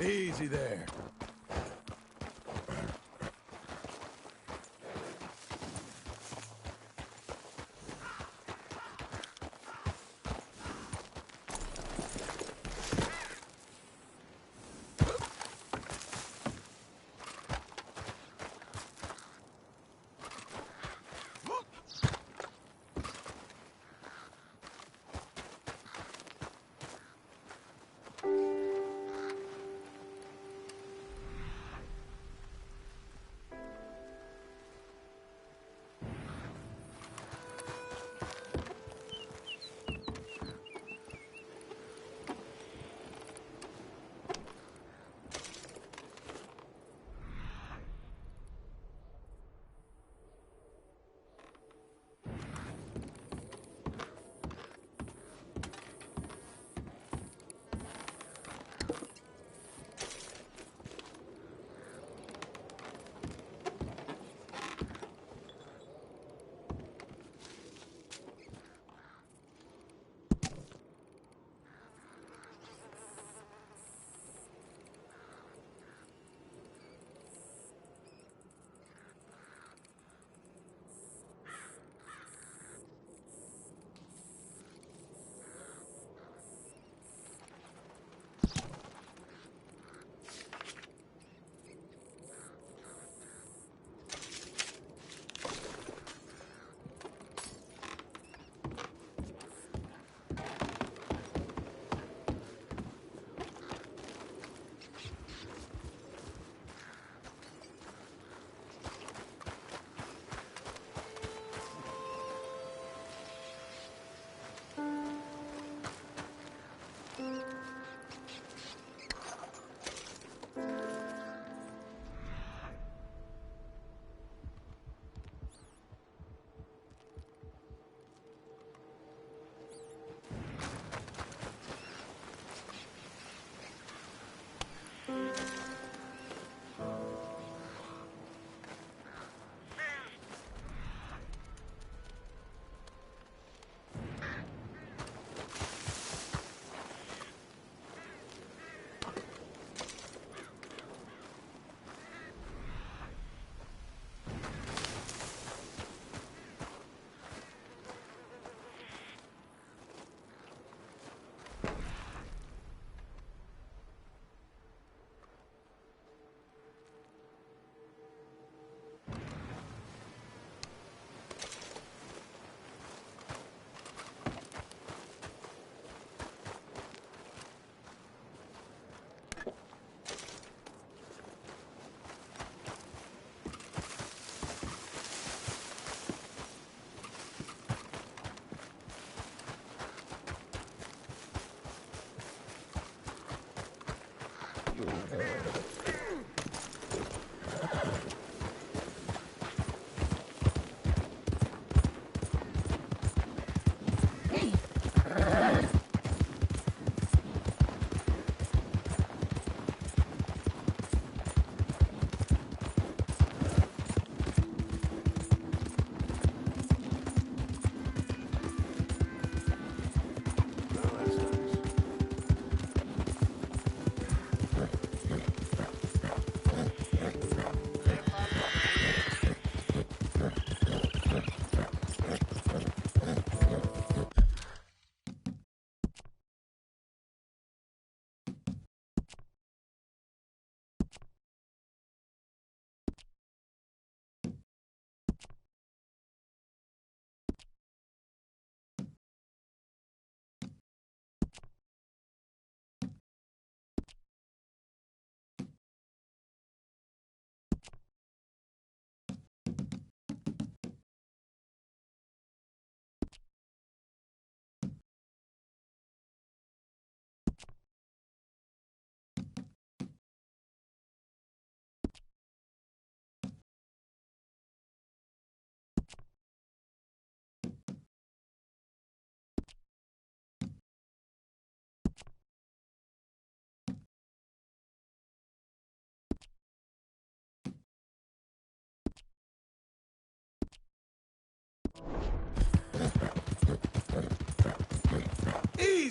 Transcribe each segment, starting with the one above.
Easy there.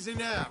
Easy now.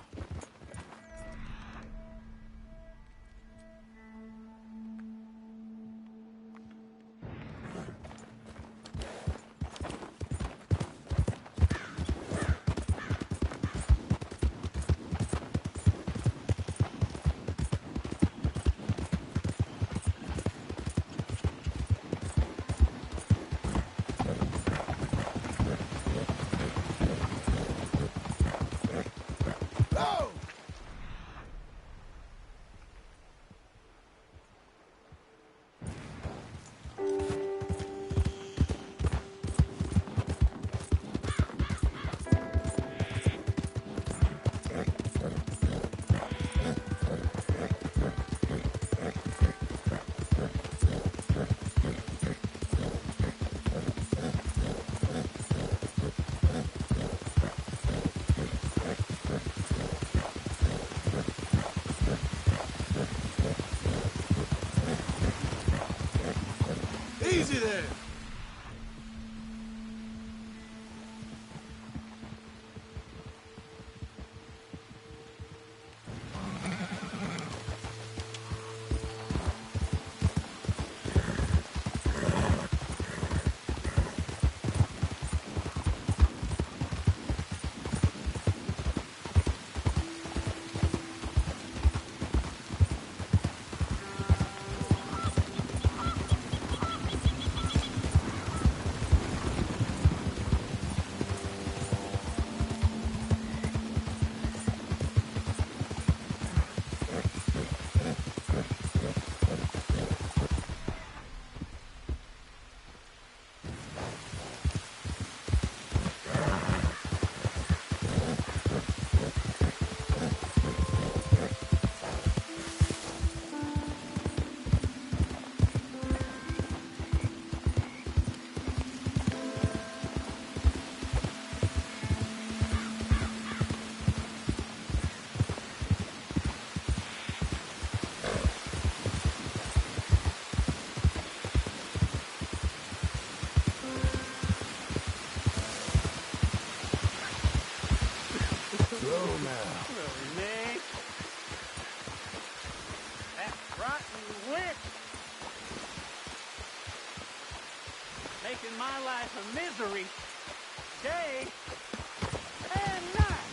you there! Slow now. Really, me? That rotten witch! Making my life a misery. Day and night.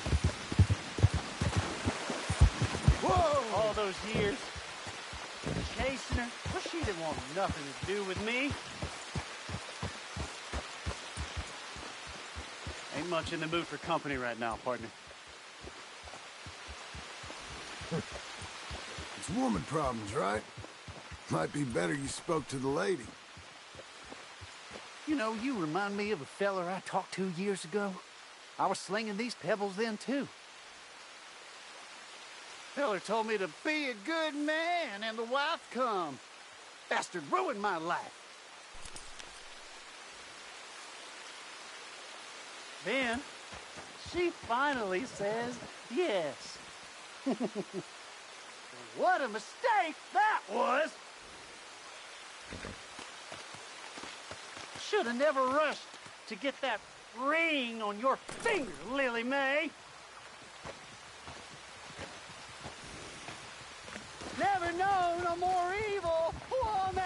Whoa! All those years. Chasing her. Well, she didn't want nothing to do with me. Ain't much in the mood for company right now, partner. It's woman problems, right? Might be better you spoke to the lady. You know, you remind me of a feller I talked to years ago. I was slinging these pebbles then, too. Feller told me to be a good man and the wife come. Bastard ruined my life. Then, she finally says yes. What a mistake that was! Should have never rushed to get that ring on your finger, Lily Mae. Never known a more evil woman!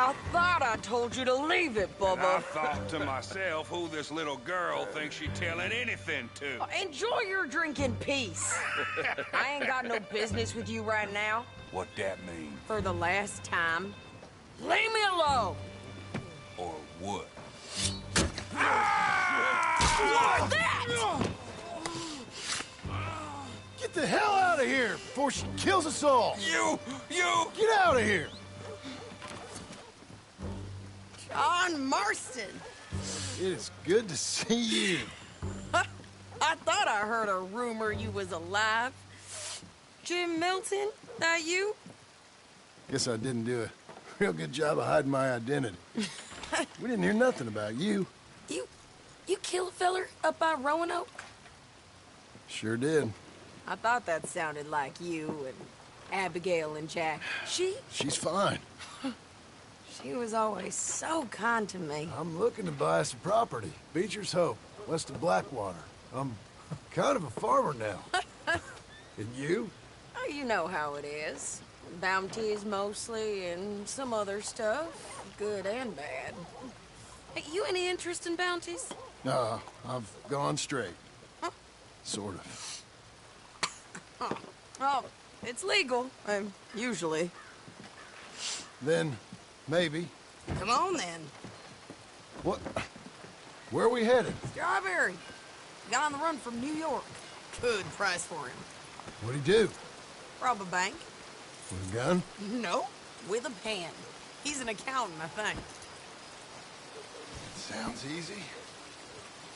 I thought I told you to leave it, And I Bubba. thought to myself who this little girl thinks she telling anything to. Enjoy your drink in peace. I ain't got no business with you right now. What that mean? For the last time, leave me alone. Or what? Like that! Get the hell out of here before she kills us all! You! Get out of here! John Marston. It is good to see you. I thought I heard a rumor you was alive. Jim Milton, that you? Guess I didn't do a real good job of hiding my identity. We didn't hear nothing about you. You kill a feller up by Roanoke? Sure did. I thought that sounded like you and Abigail and Jack. She's fine. She was always so kind to me. I'm looking to buy some property. Beecher's Hope, west of Blackwater. I'm kind of a farmer now. And you? Oh, you know how it is. Bounties mostly, and some other stuff, good and bad. Hey, you any interest in bounties? No, I've gone straight. Huh? Sort of. Huh. Oh, it's legal, usually. Then, maybe. Come on, then. What? Where are we headed? Strawberry. Got on the run from New York. Good price for him. What'd he do? Rob a bank? With a gun? No, with a pen. He's an accountant, I think. Sounds easy.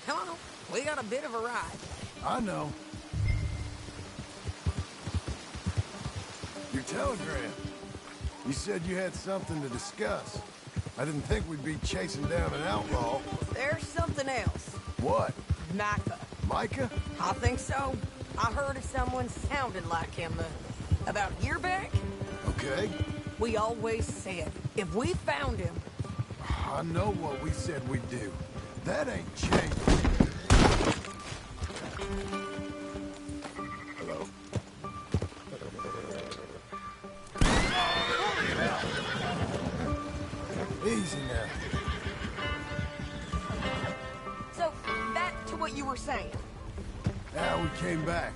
Come on, we got a bit of a ride. I know. Your telegram. You said you had something to discuss. I didn't think we'd be chasing down an outlaw. There's something else. What? Micah. Micah? I think so. I heard of someone sounded like him about a year back. Okay. We always said, if we found him... I know what we said we'd do. That ain't changed. Hello? Easy now. So, back to what you were saying. Now we came back.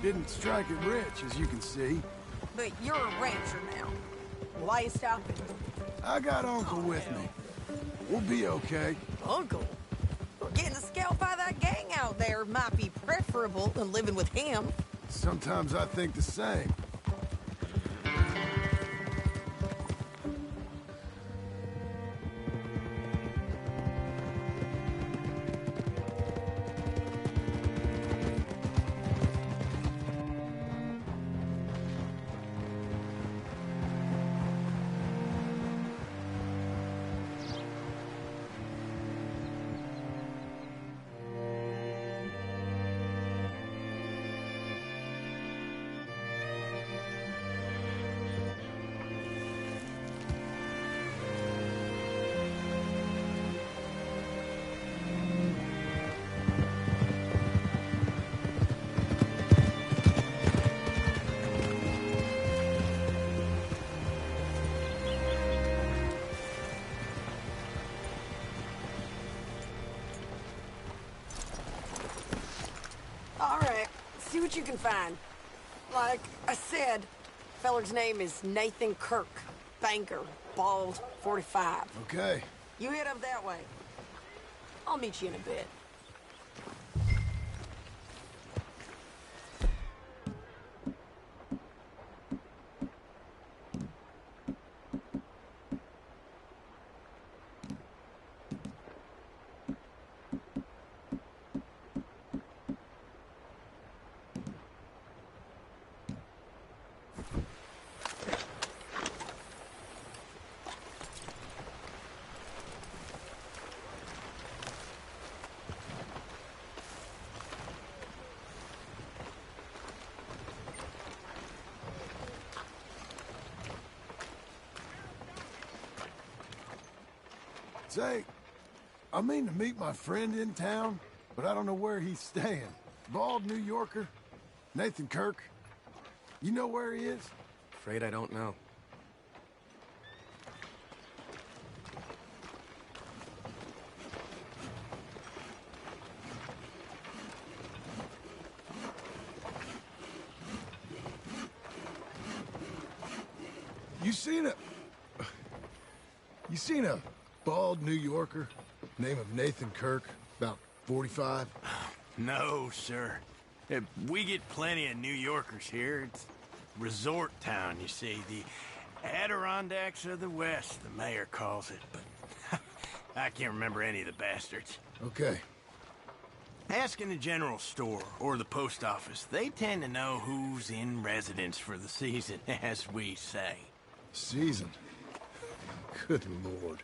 Didn't strike it rich, as you can see. But you're a rancher now. Why you stopping? I got Uncle with me. We'll be okay. Uncle? Well, getting the scalp by that gang out there might be preferable than living with him. Sometimes I think the same. All right, see what you can find. Like I said, feller's name is Nathan Kirk. Banker, bald, 45. Okay. You head up that way. I'll meet you in a bit. Say, I mean to meet my friend in town, but I don't know where he's staying. Bald New Yorker, Nathan Kirk. You know where he is? Afraid I don't know. You seen a... You seen a bald New Yorker, name of Nathan Kirk, about 45? No, sir. We get plenty of New Yorkers here. It's resort town, you see. The Adirondacks of the West, the mayor calls it, but I can't remember any of the bastards. Okay. Ask in the general store or the post office. They tend to know who's in residence for the season, as we say. Season? Good Lord.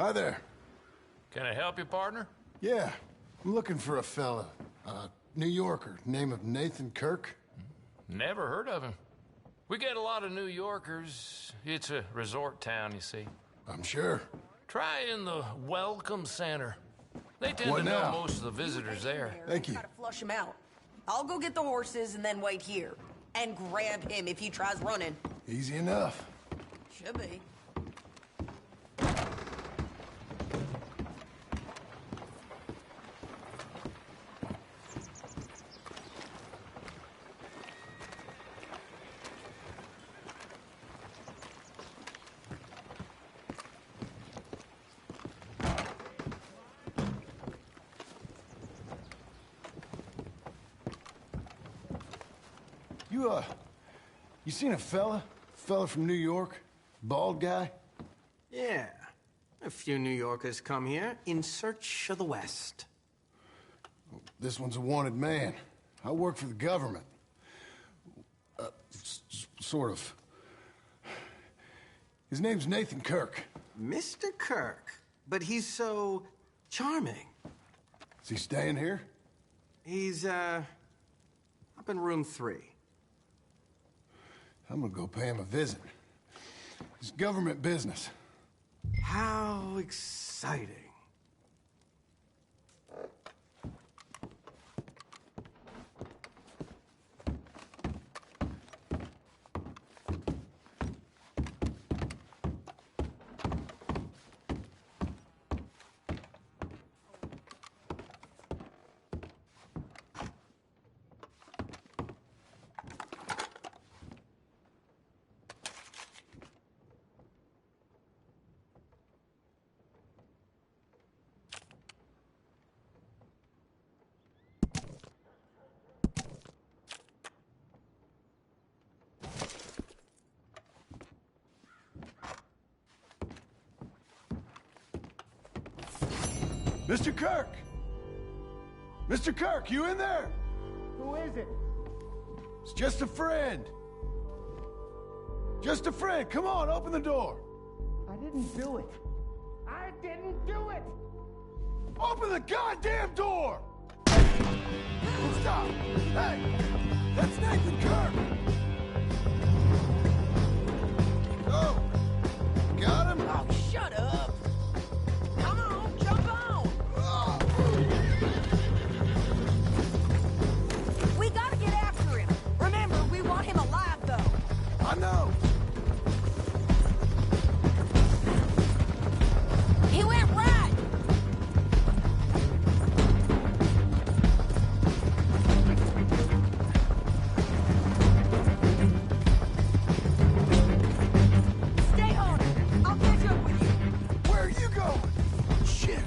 Hi there. Can I help you, partner? Yeah, I'm looking for a fella. New Yorker, name of Nathan Kirk. Never heard of him. We get a lot of New Yorkers. It's a resort town, you see. I'm sure. Try in the Welcome Center. They tend What to now? know most of the visitors there. Thank you. Try to flush him out. I'll go get the horses and then wait here. And grab him if he tries running. Easy enough. Should be. You seen a fella? Fella from New York? Bald guy? Yeah. A few New Yorkers come here in search of the West. This one's a wanted man. I work for the government. Sort of. His name's Nathan Kirk. Mr. Kirk, but he's so charming. Is he staying here? He's, up in room 3. I'm gonna go pay him a visit. It's government business. How exciting. Mr. Kirk! Mr. Kirk, you in there? Who is it? It's just a friend. Just a friend. Come on, open the door. I didn't do it. I didn't do it! Open the goddamn door! Stop! Hey! That's Nathan Kirk! Oh! Got him? Oh, shut up! Come on, jump on! We gotta get after him. Remember, we want him alive, though. I know! He went right! Stay on it. I'll catch up with you. Where are you going? Shit!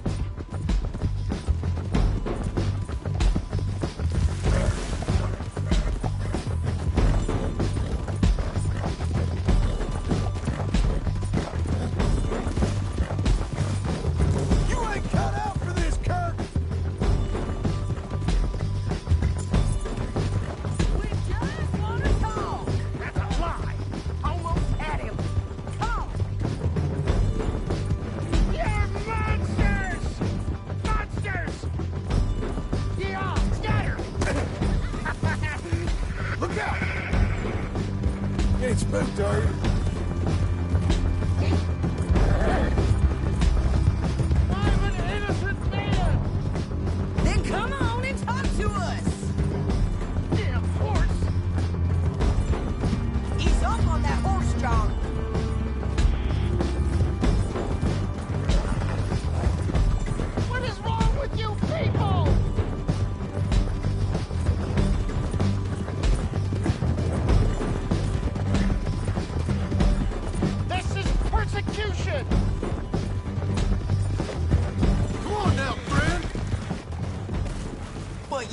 You ain't cut out for this, Kirk! We just want to talk. That's a lie! Almost had him. Come. You're monsters! Monsters! Yeah, scatter! Look out! You ain't spooked, are you?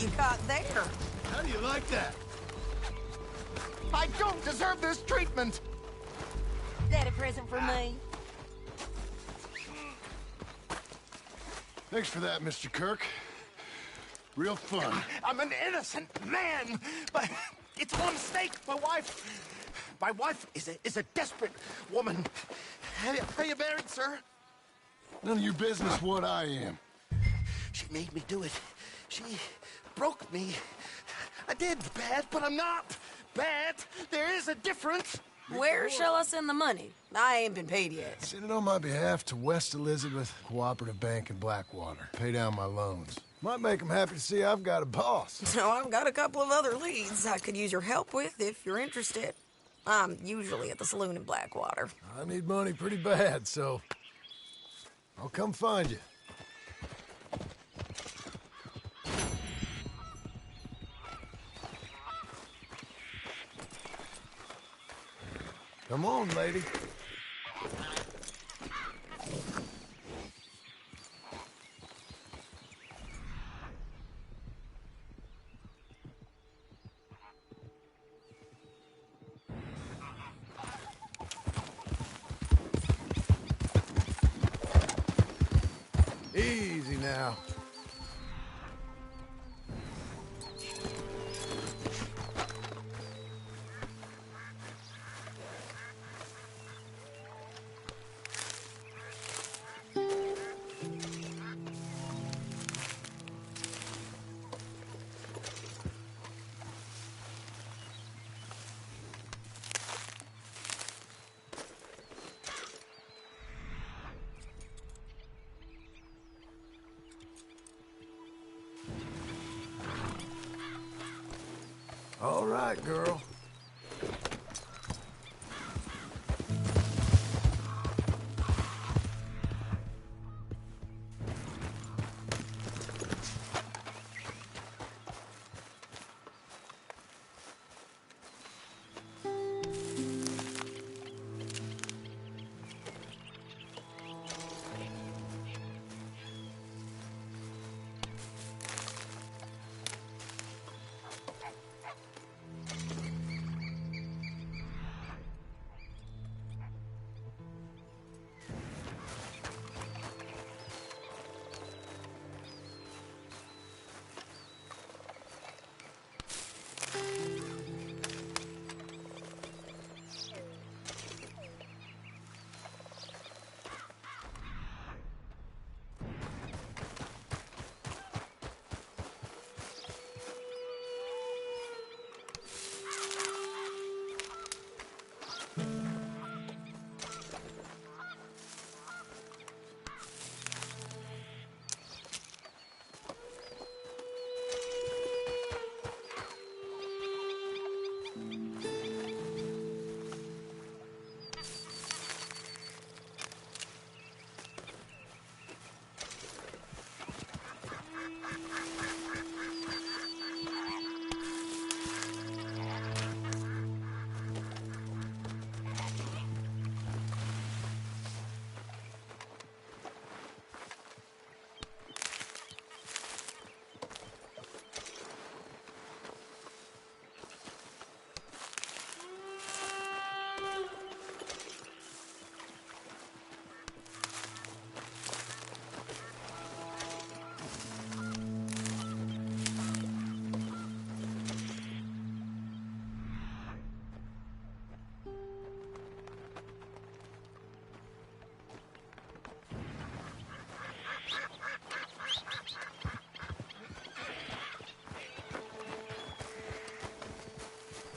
you got there? How do you like that? I don't deserve this treatment! That a present for me? Thanks for that, Mr. Kirk. Real fun. I'm an innocent man, but it's all a mistake. My wife is a desperate woman. Are you married, sir? None of your business what I am. She made me do it. She broke me. I did bad, but I'm not bad. There is a difference. Where shall I send the money? I ain't been paid yet. Send it on my behalf to West Elizabeth Cooperative Bank in Blackwater. Pay down my loans. Might make them happy to see I've got a boss. So I've got a couple of other leads I could use your help with if you're interested. I'm usually at the saloon in Blackwater. I need money pretty bad, so I'll come find you. Come on, lady. Easy now. All right, girl.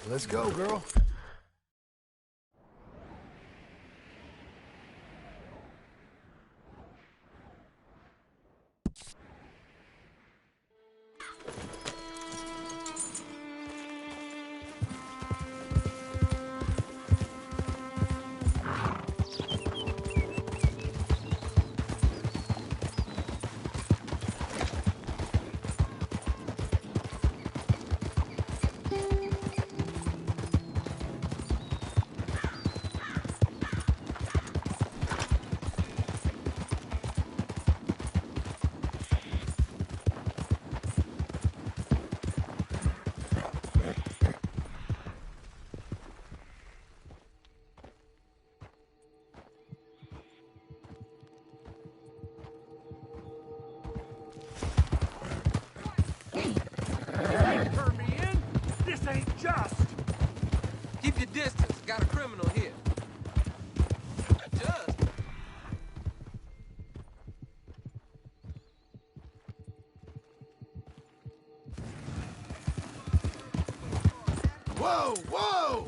Let's go, girl. can't turn me in. This ain't just. Keep your distance. Got a criminal here. Just. Whoa, whoa!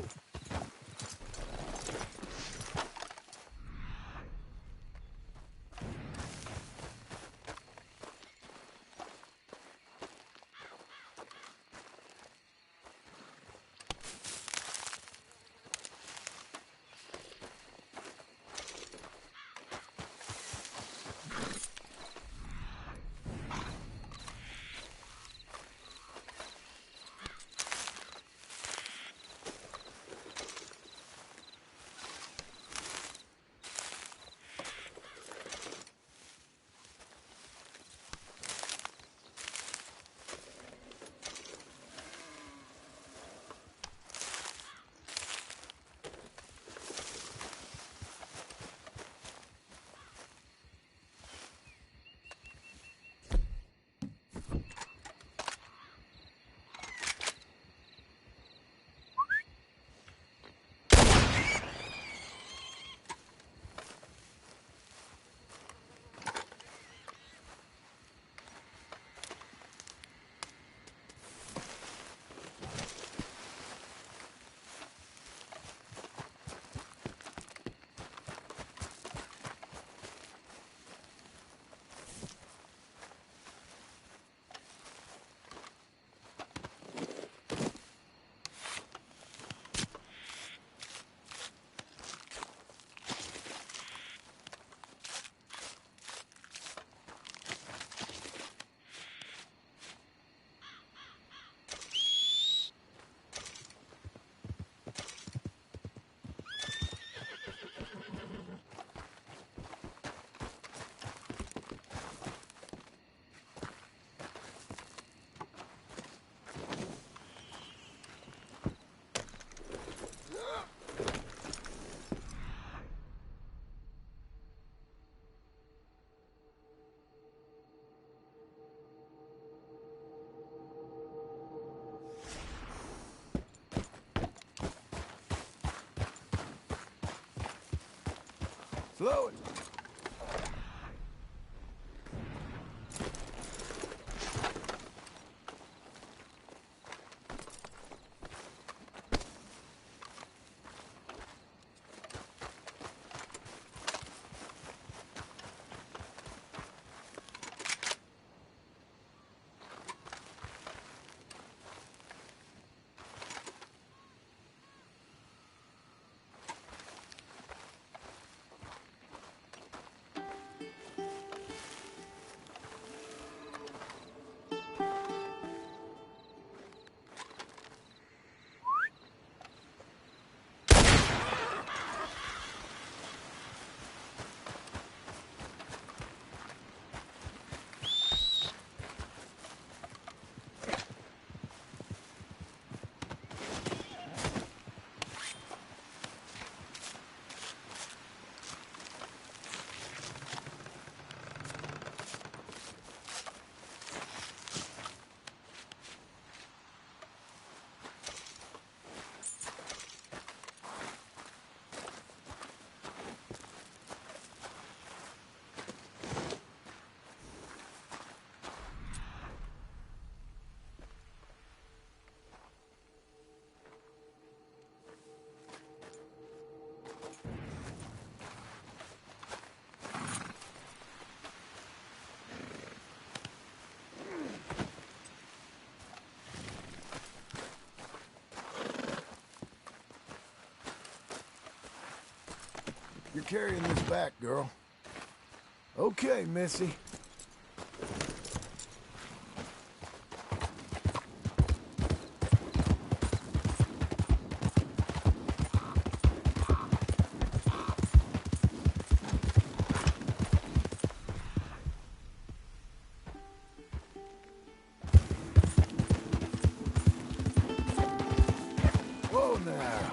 Slow it. You're carrying this back, girl. Okay, Missy. Whoa now.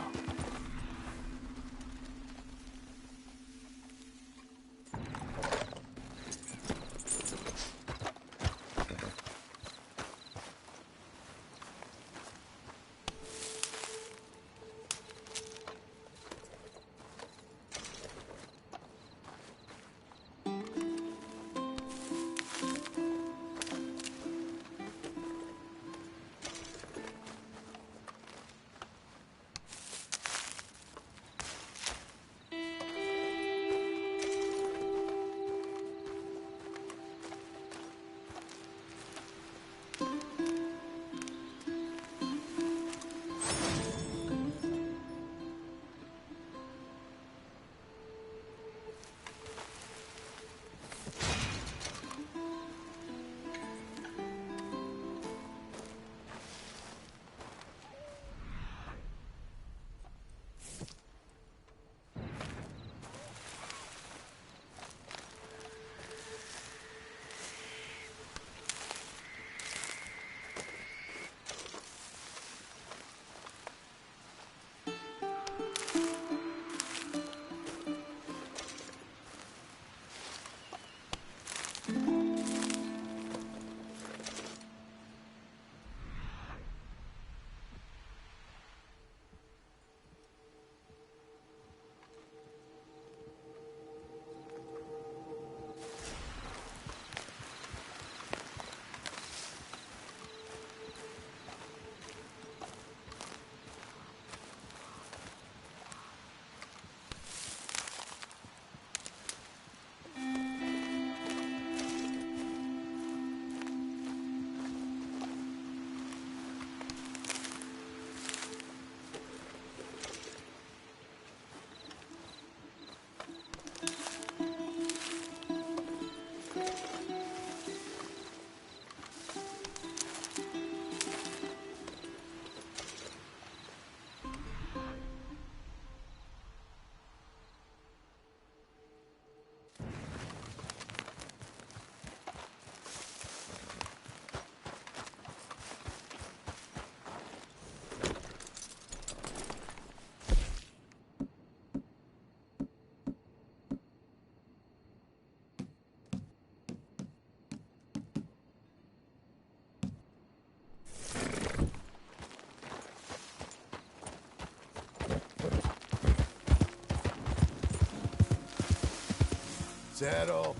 Saddle.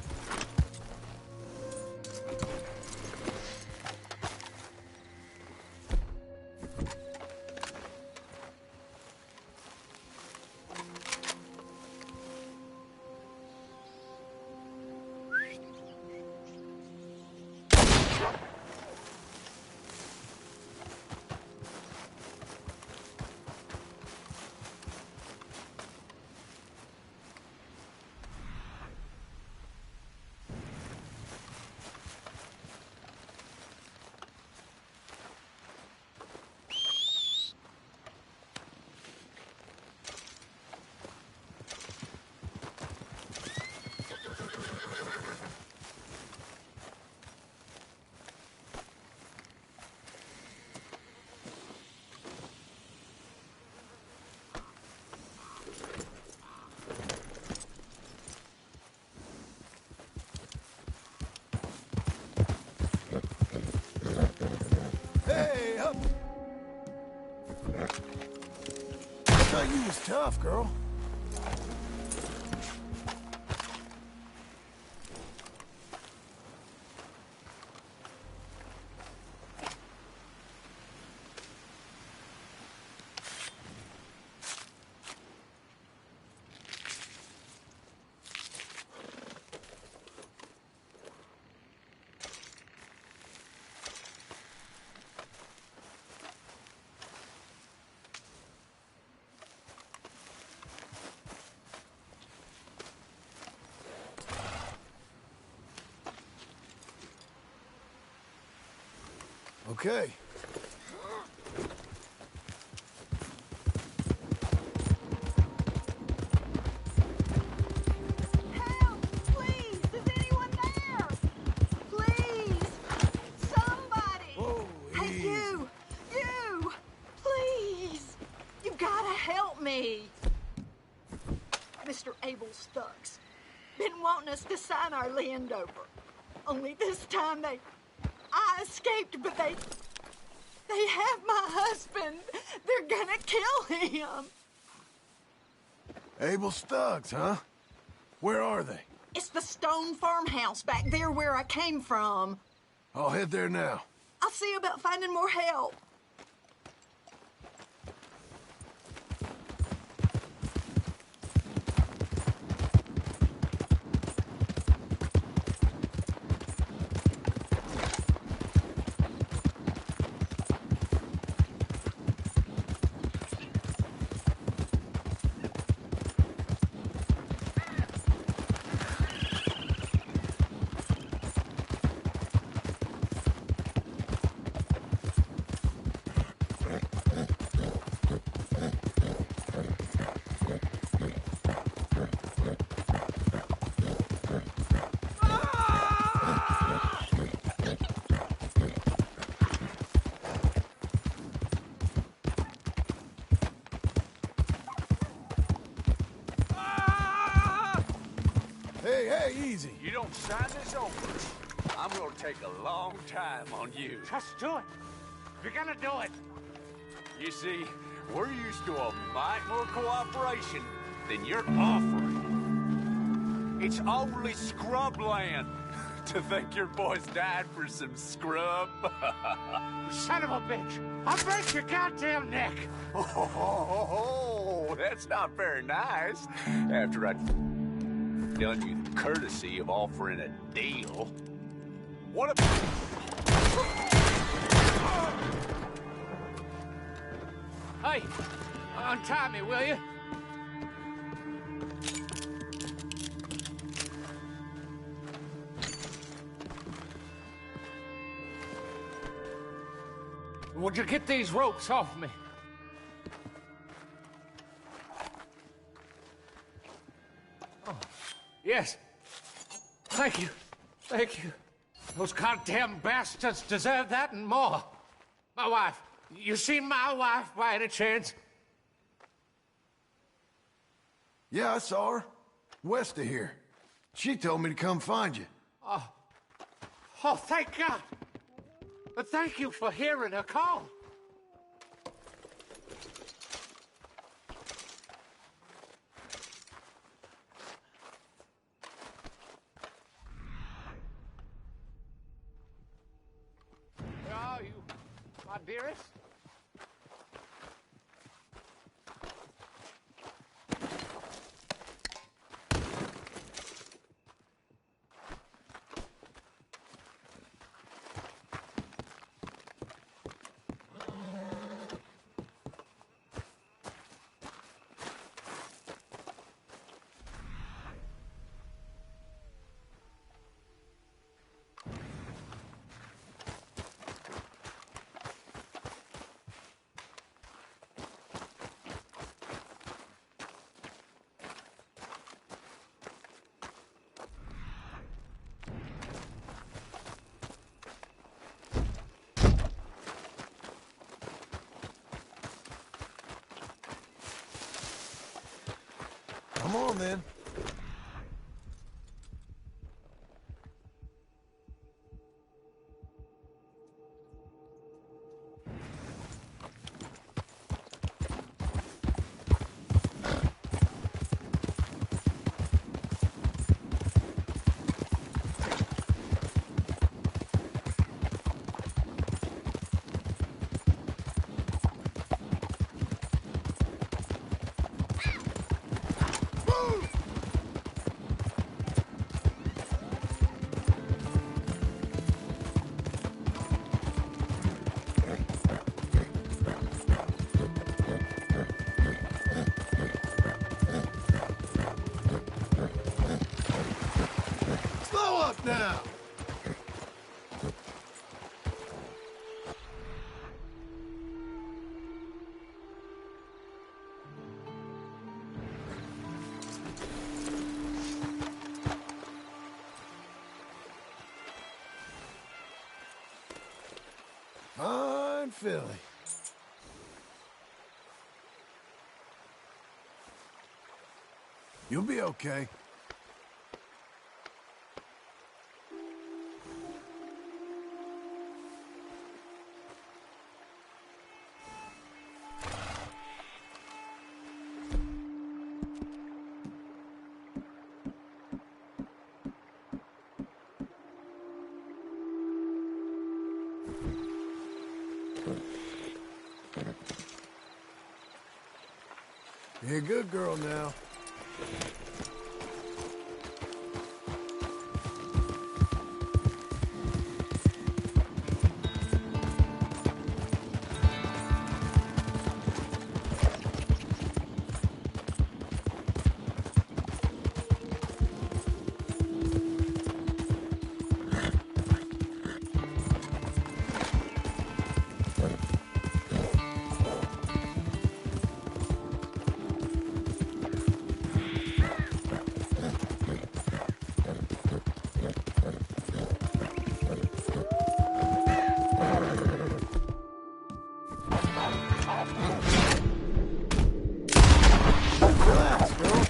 Hey, up! I thought you was tough, girl. Okay. Help! Please! Is anyone there? Please! Somebody! Whoa, Hey, easy. you! Please! You gotta help me! Mr. Abel Stucks. Been wanting us to sign our land over. Only this time I escaped, but they have my husband. They're gonna kill him. Abel Stugs, huh? Where are they? It's the stone farmhouse back there where I came from. I'll head there now. I'll see about finding more help. Hey, easy. You don't sign this over, I'm gonna take a long time on you. Just do it. You're gonna do it. You see, we're used to a mite more cooperation than you're offering. It's overly scrub land. To think your boys died for some scrub. Son of a bitch. I'll break your goddamn neck. Oh, that's not very nice. After I'd done you the courtesy of offering a deal. What a... Hey, untie me, will you? Would you get these ropes off me? Oh, yes. Thank you. Thank you. Those goddamn bastards deserve that and more. My wife. You seen my wife by any chance? Yeah, I saw her. West of here. She told me to come find you. Oh, thank God. But thank you for hearing her call. nice. Come on, then. Slow up now! Fine Philly. You'll be okay. You're a good girl now. Relax, girl.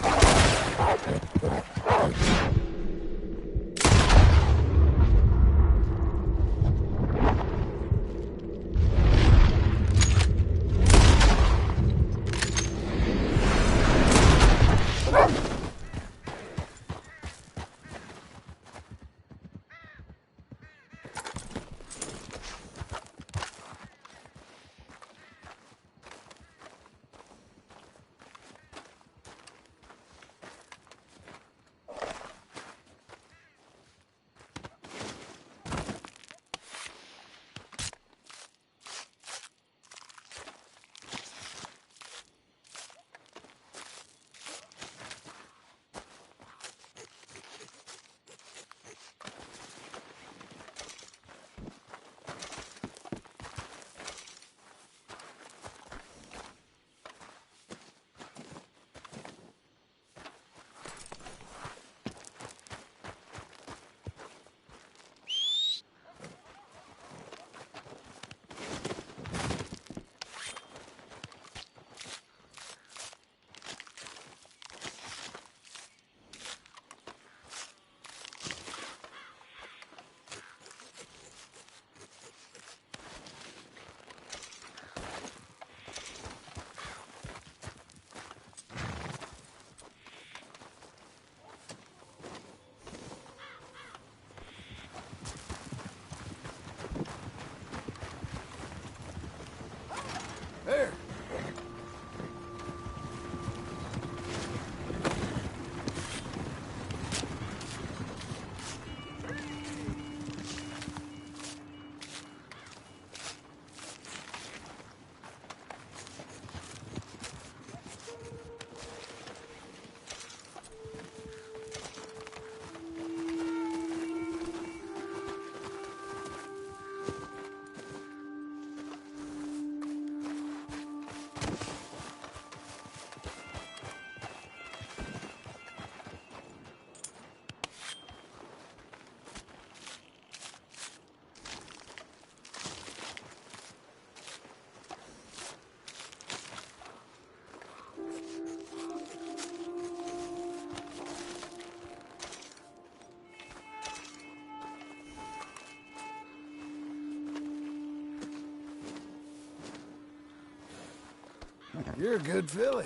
You're a good filly.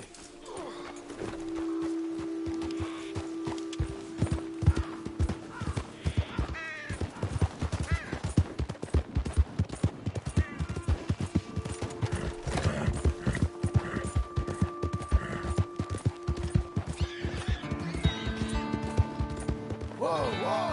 Whoa, whoa!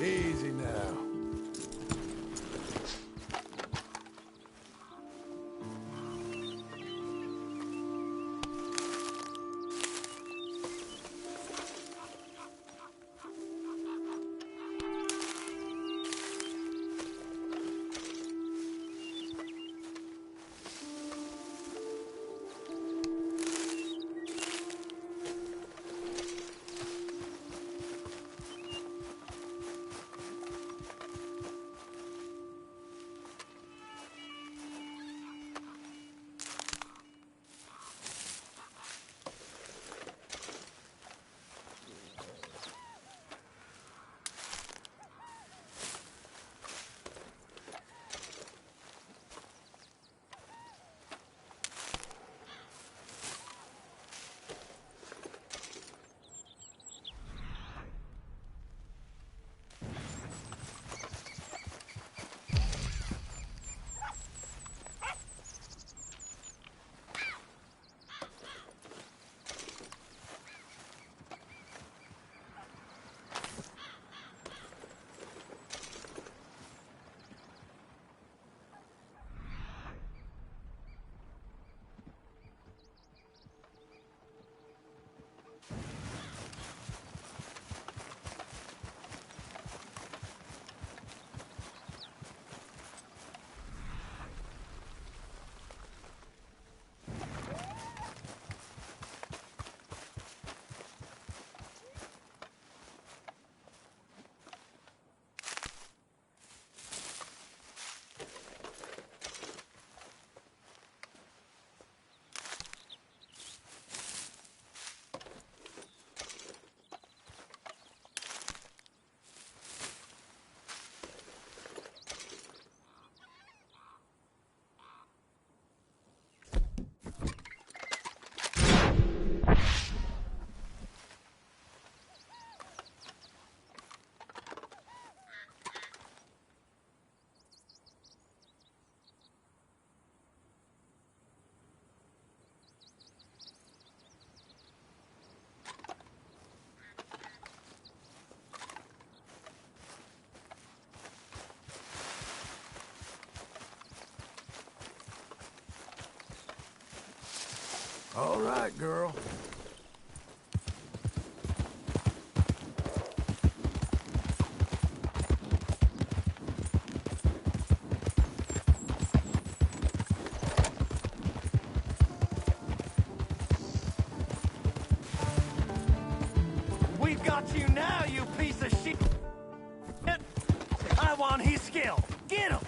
Easy now. All right, girl. We've got you now, you piece of shit! I want his skill! Get him!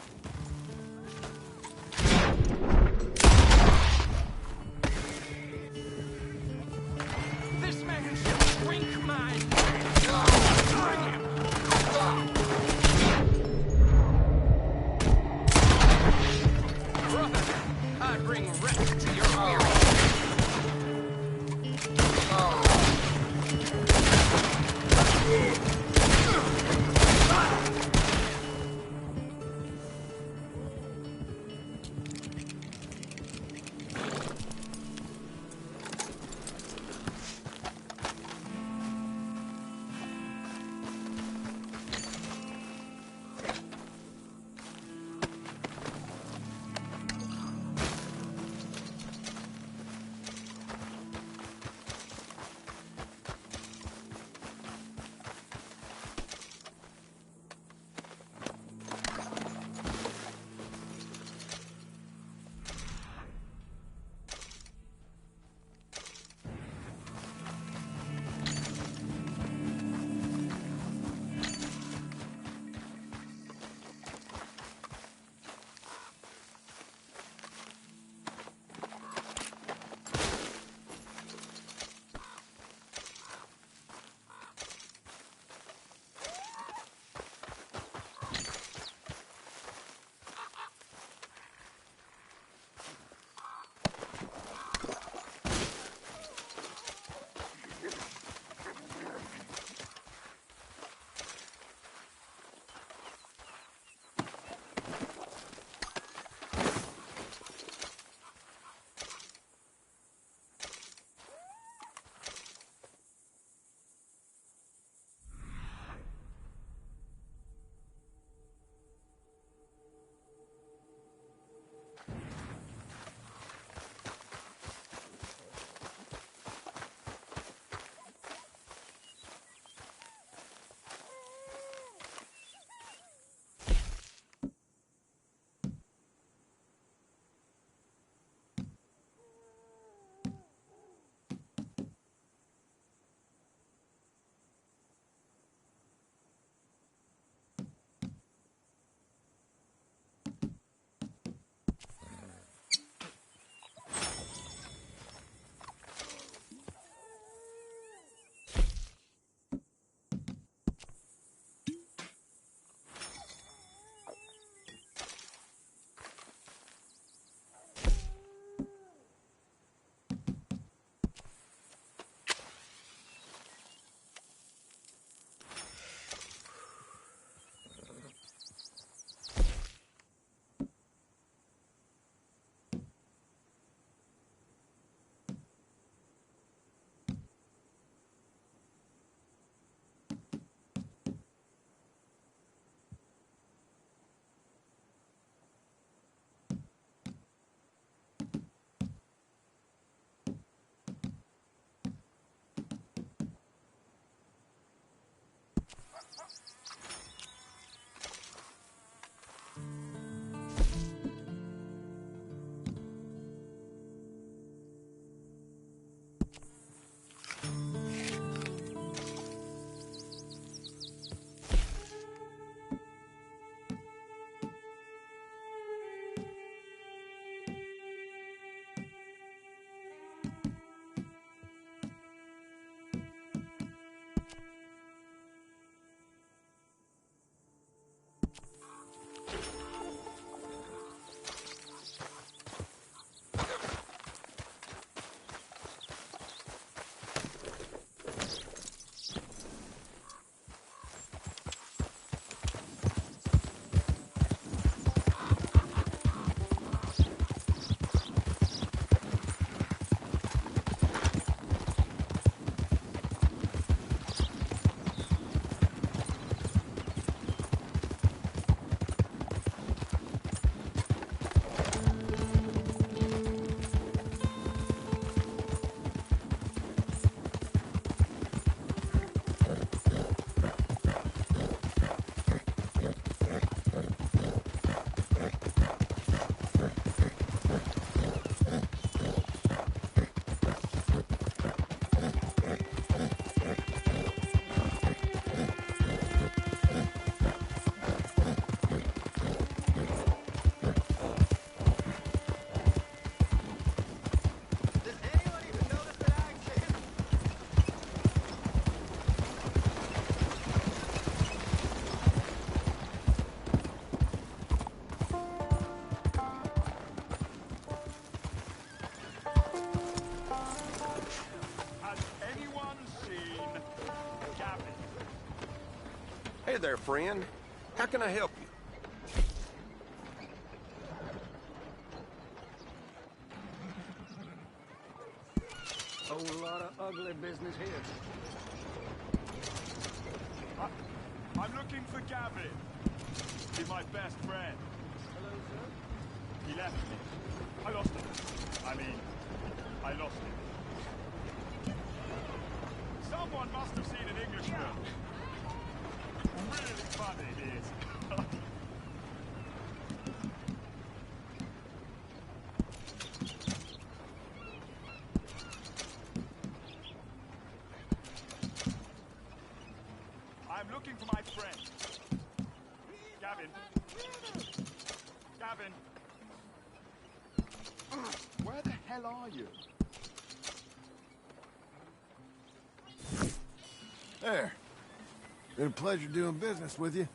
Hey there, friend. How can I help you? Whole lot of ugly business here. I'm looking for Gavin. He's my best friend. Hello, sir. He left me. I lost him. I lost him. Someone must have seen an Englishman. Really funny, he is. I'm looking for my friend. Gavin. Gavin. Where the hell are you? There. Been a pleasure doing business with you.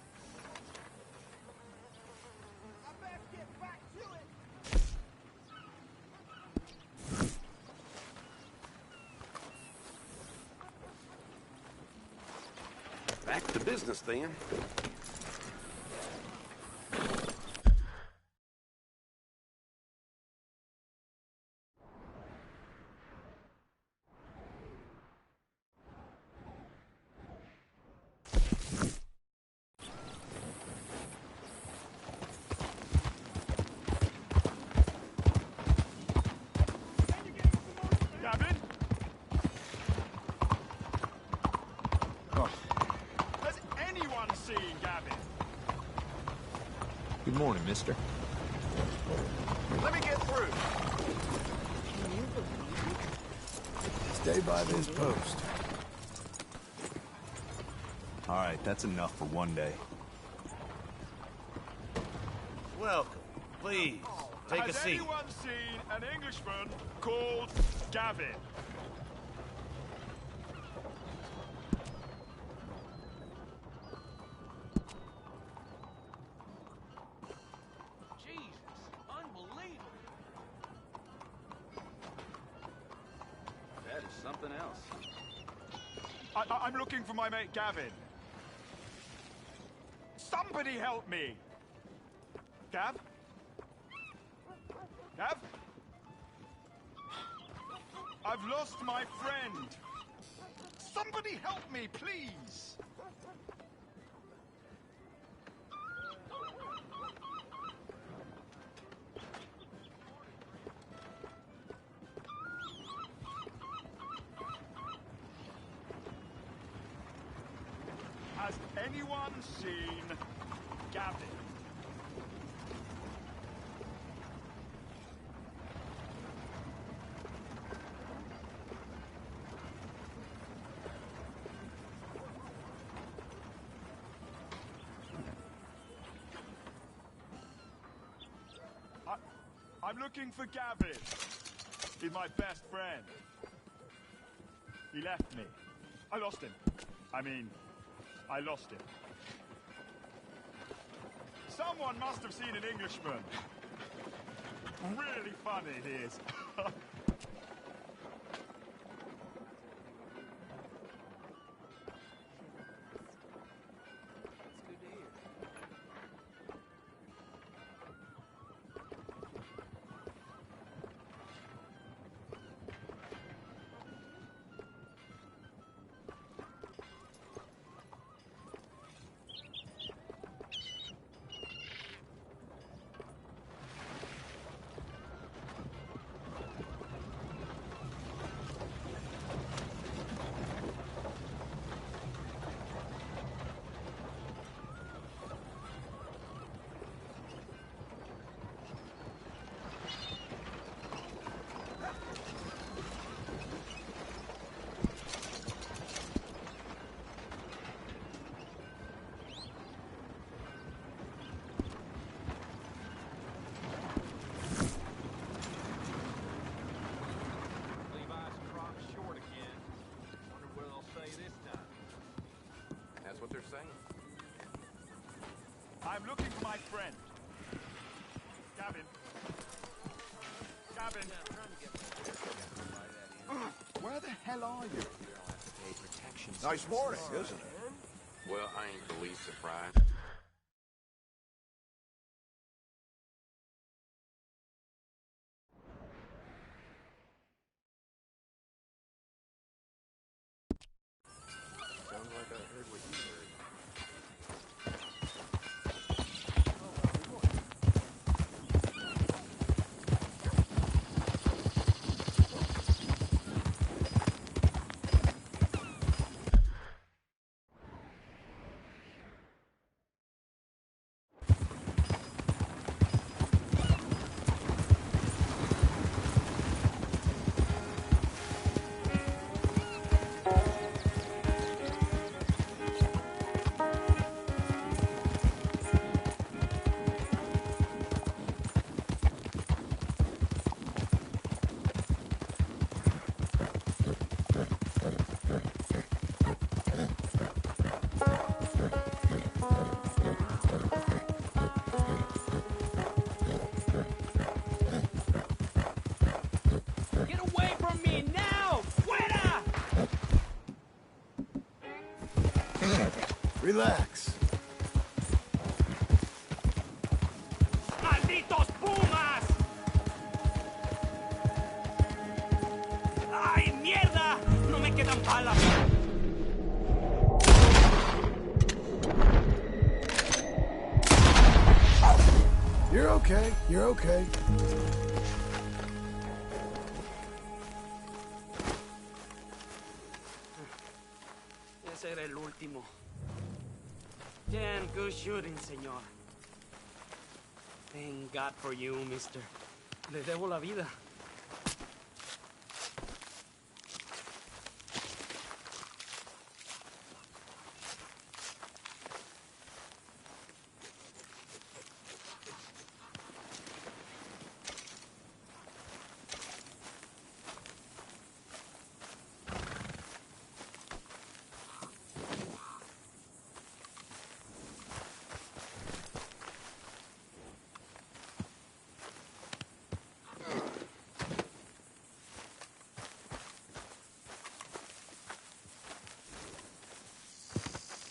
Back to business then. Gavin? Has anyone seen Gavin? Good morning, mister. Let me get through. Stay by this post. All right, that's enough for one day. Welcome. Please, take a Has seat. anyone seen an Englishman called Gavin? Jesus, unbelievable. That is something else. I'm looking for my mate Gavin. Somebody help me! Gav? Gav? I've lost my friend. Somebody help me, please! Has anyone seen Gavin? I'm looking for Gavin. He's my best friend. He left me. I lost him. I lost him. Someone must have seen an Englishman. Really funny, he is. That's what they're saying. I'm looking for my friend. Gavin. Gavin. Where the hell are you? Nice morning, isn't it? Well, I ain't the least surprised. Sounds like I heard what you heard. Get away from me now! Fuera! Relax. ¡Malditos pumas! ¡Ay, mierda! No me quedan balas. You're okay. You're okay. Ese era el último. Damn good shooting, señor. Thank God for you, mister. Le debo la vida.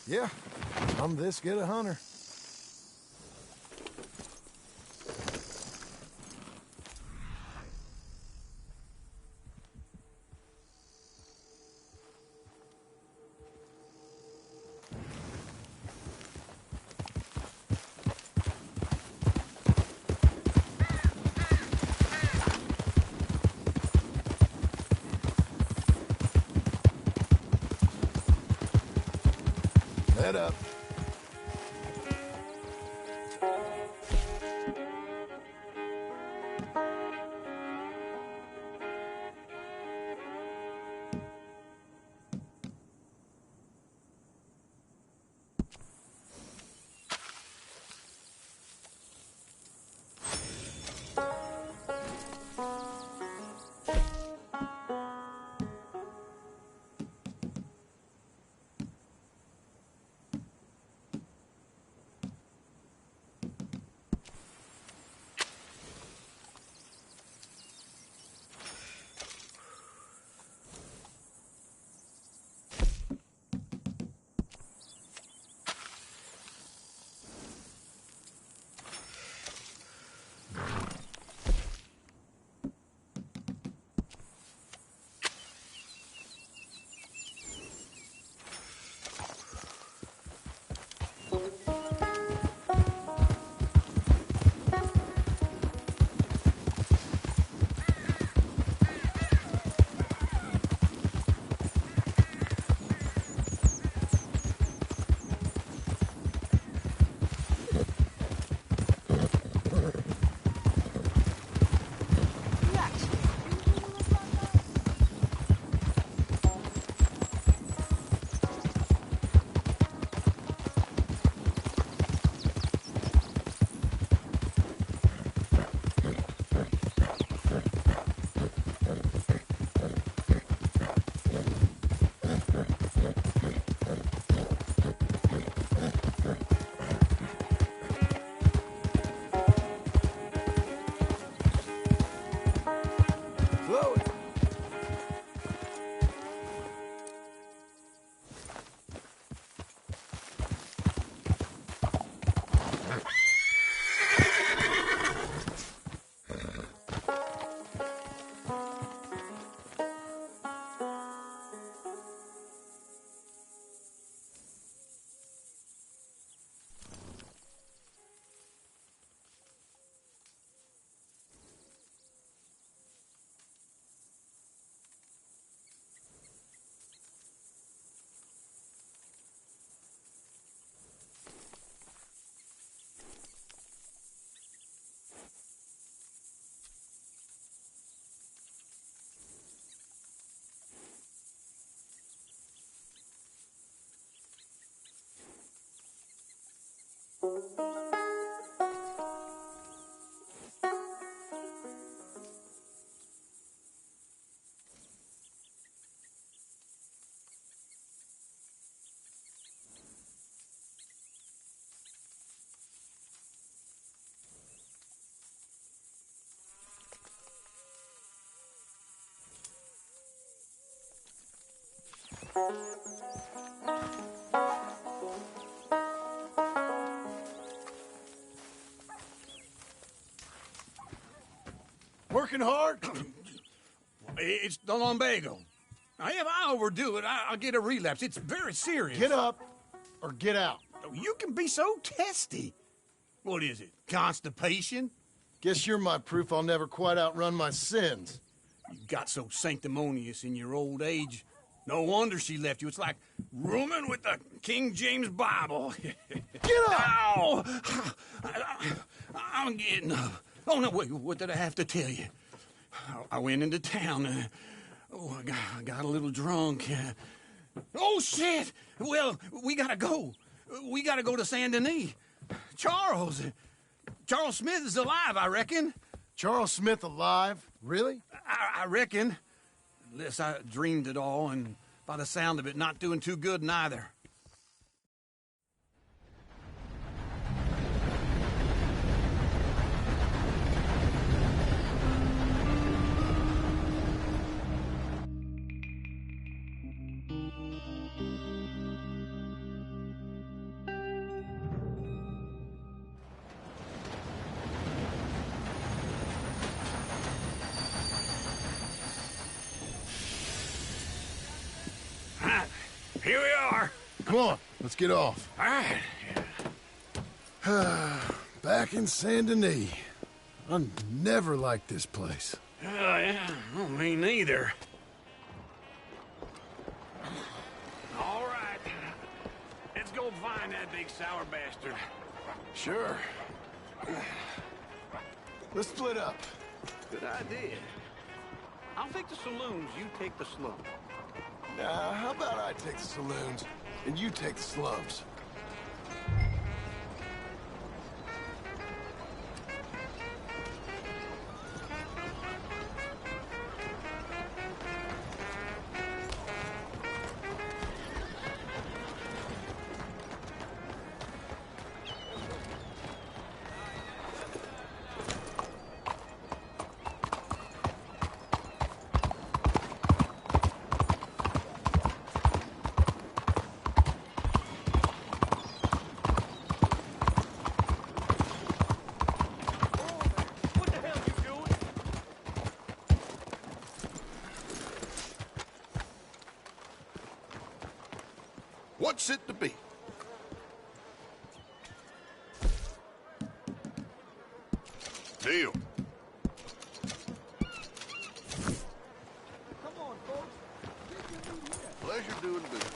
Yeah, I'm this good a hunter. Head up. Working hard? It's the lumbago. Now, if I overdo it, I'll get a relapse. It's very serious. Get up or get out. You can be so testy. What is it, constipation? Guess you're my proof I'll never quite outrun my sins. You got so sanctimonious in your old age. No wonder she left you. It's like rooming with the King James Bible. Get up! Ow! I'm getting up. Oh, no, wait, what did I have to tell you? I went into town. I got a little drunk. Oh, shit! Well, we gotta go. We gotta go to Saint Denis. Charles Smith is alive, I reckon. Charles Smith alive? Really? I reckon. Unless I dreamed it all, and by the sound of it, not doing too good neither. Here we are. Come on, let's get off. All right. Back in Saint Denis. I never liked this place. Yeah, well, me neither. All right. Let's go find that big sour bastard. Sure. Let's split up. Good idea. I'll take the saloons, you take the slums. Nah, how about I take the saloons, and you take the slums? What's it to be? Deal. Come on, folks. Pleasure doing business.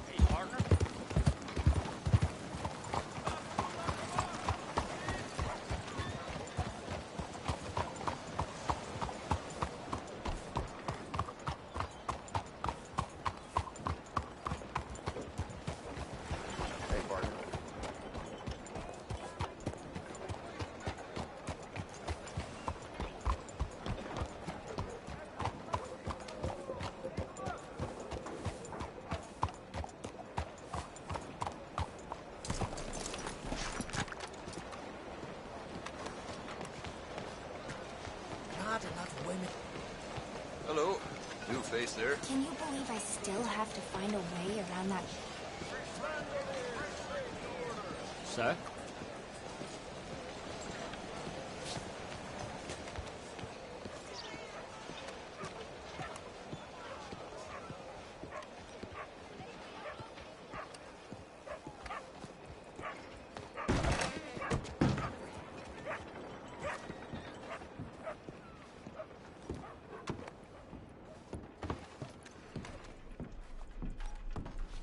Hey, partner. Not enough women. Hello. New face there. Can you believe I still have to find a way around that? Sir?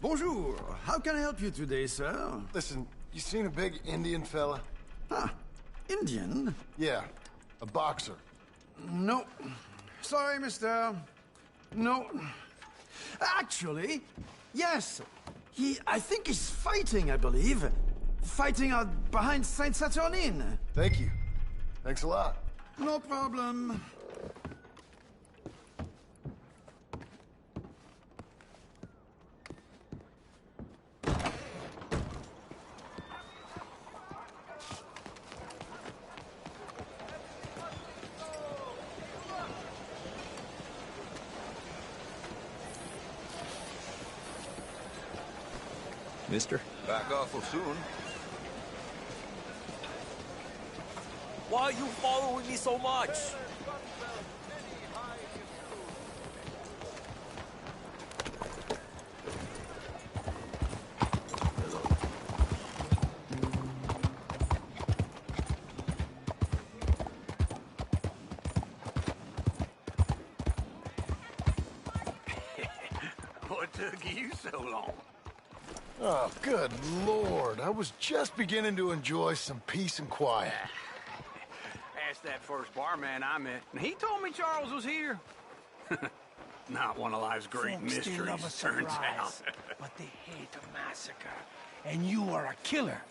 Bonjour. How can I help you today, sir? Listen, you seen a big Indian fella? Ah, Indian? Yeah, a boxer. No. Sorry, mister. No. Actually, yes. I think he's fighting, I believe. Fighting out behind Saint Saturnine. Thank you. Thanks a lot. No problem. mister? Back awful soon. Why are you following me so much? What took you so long? Oh, good Lord. I was just beginning to enjoy some peace and quiet. Asked that first barman I met, and he told me Charles was here. Not one of life's great Folks still mysteries, love a turns surprise, out. but they hate a massacre. And you are a killer.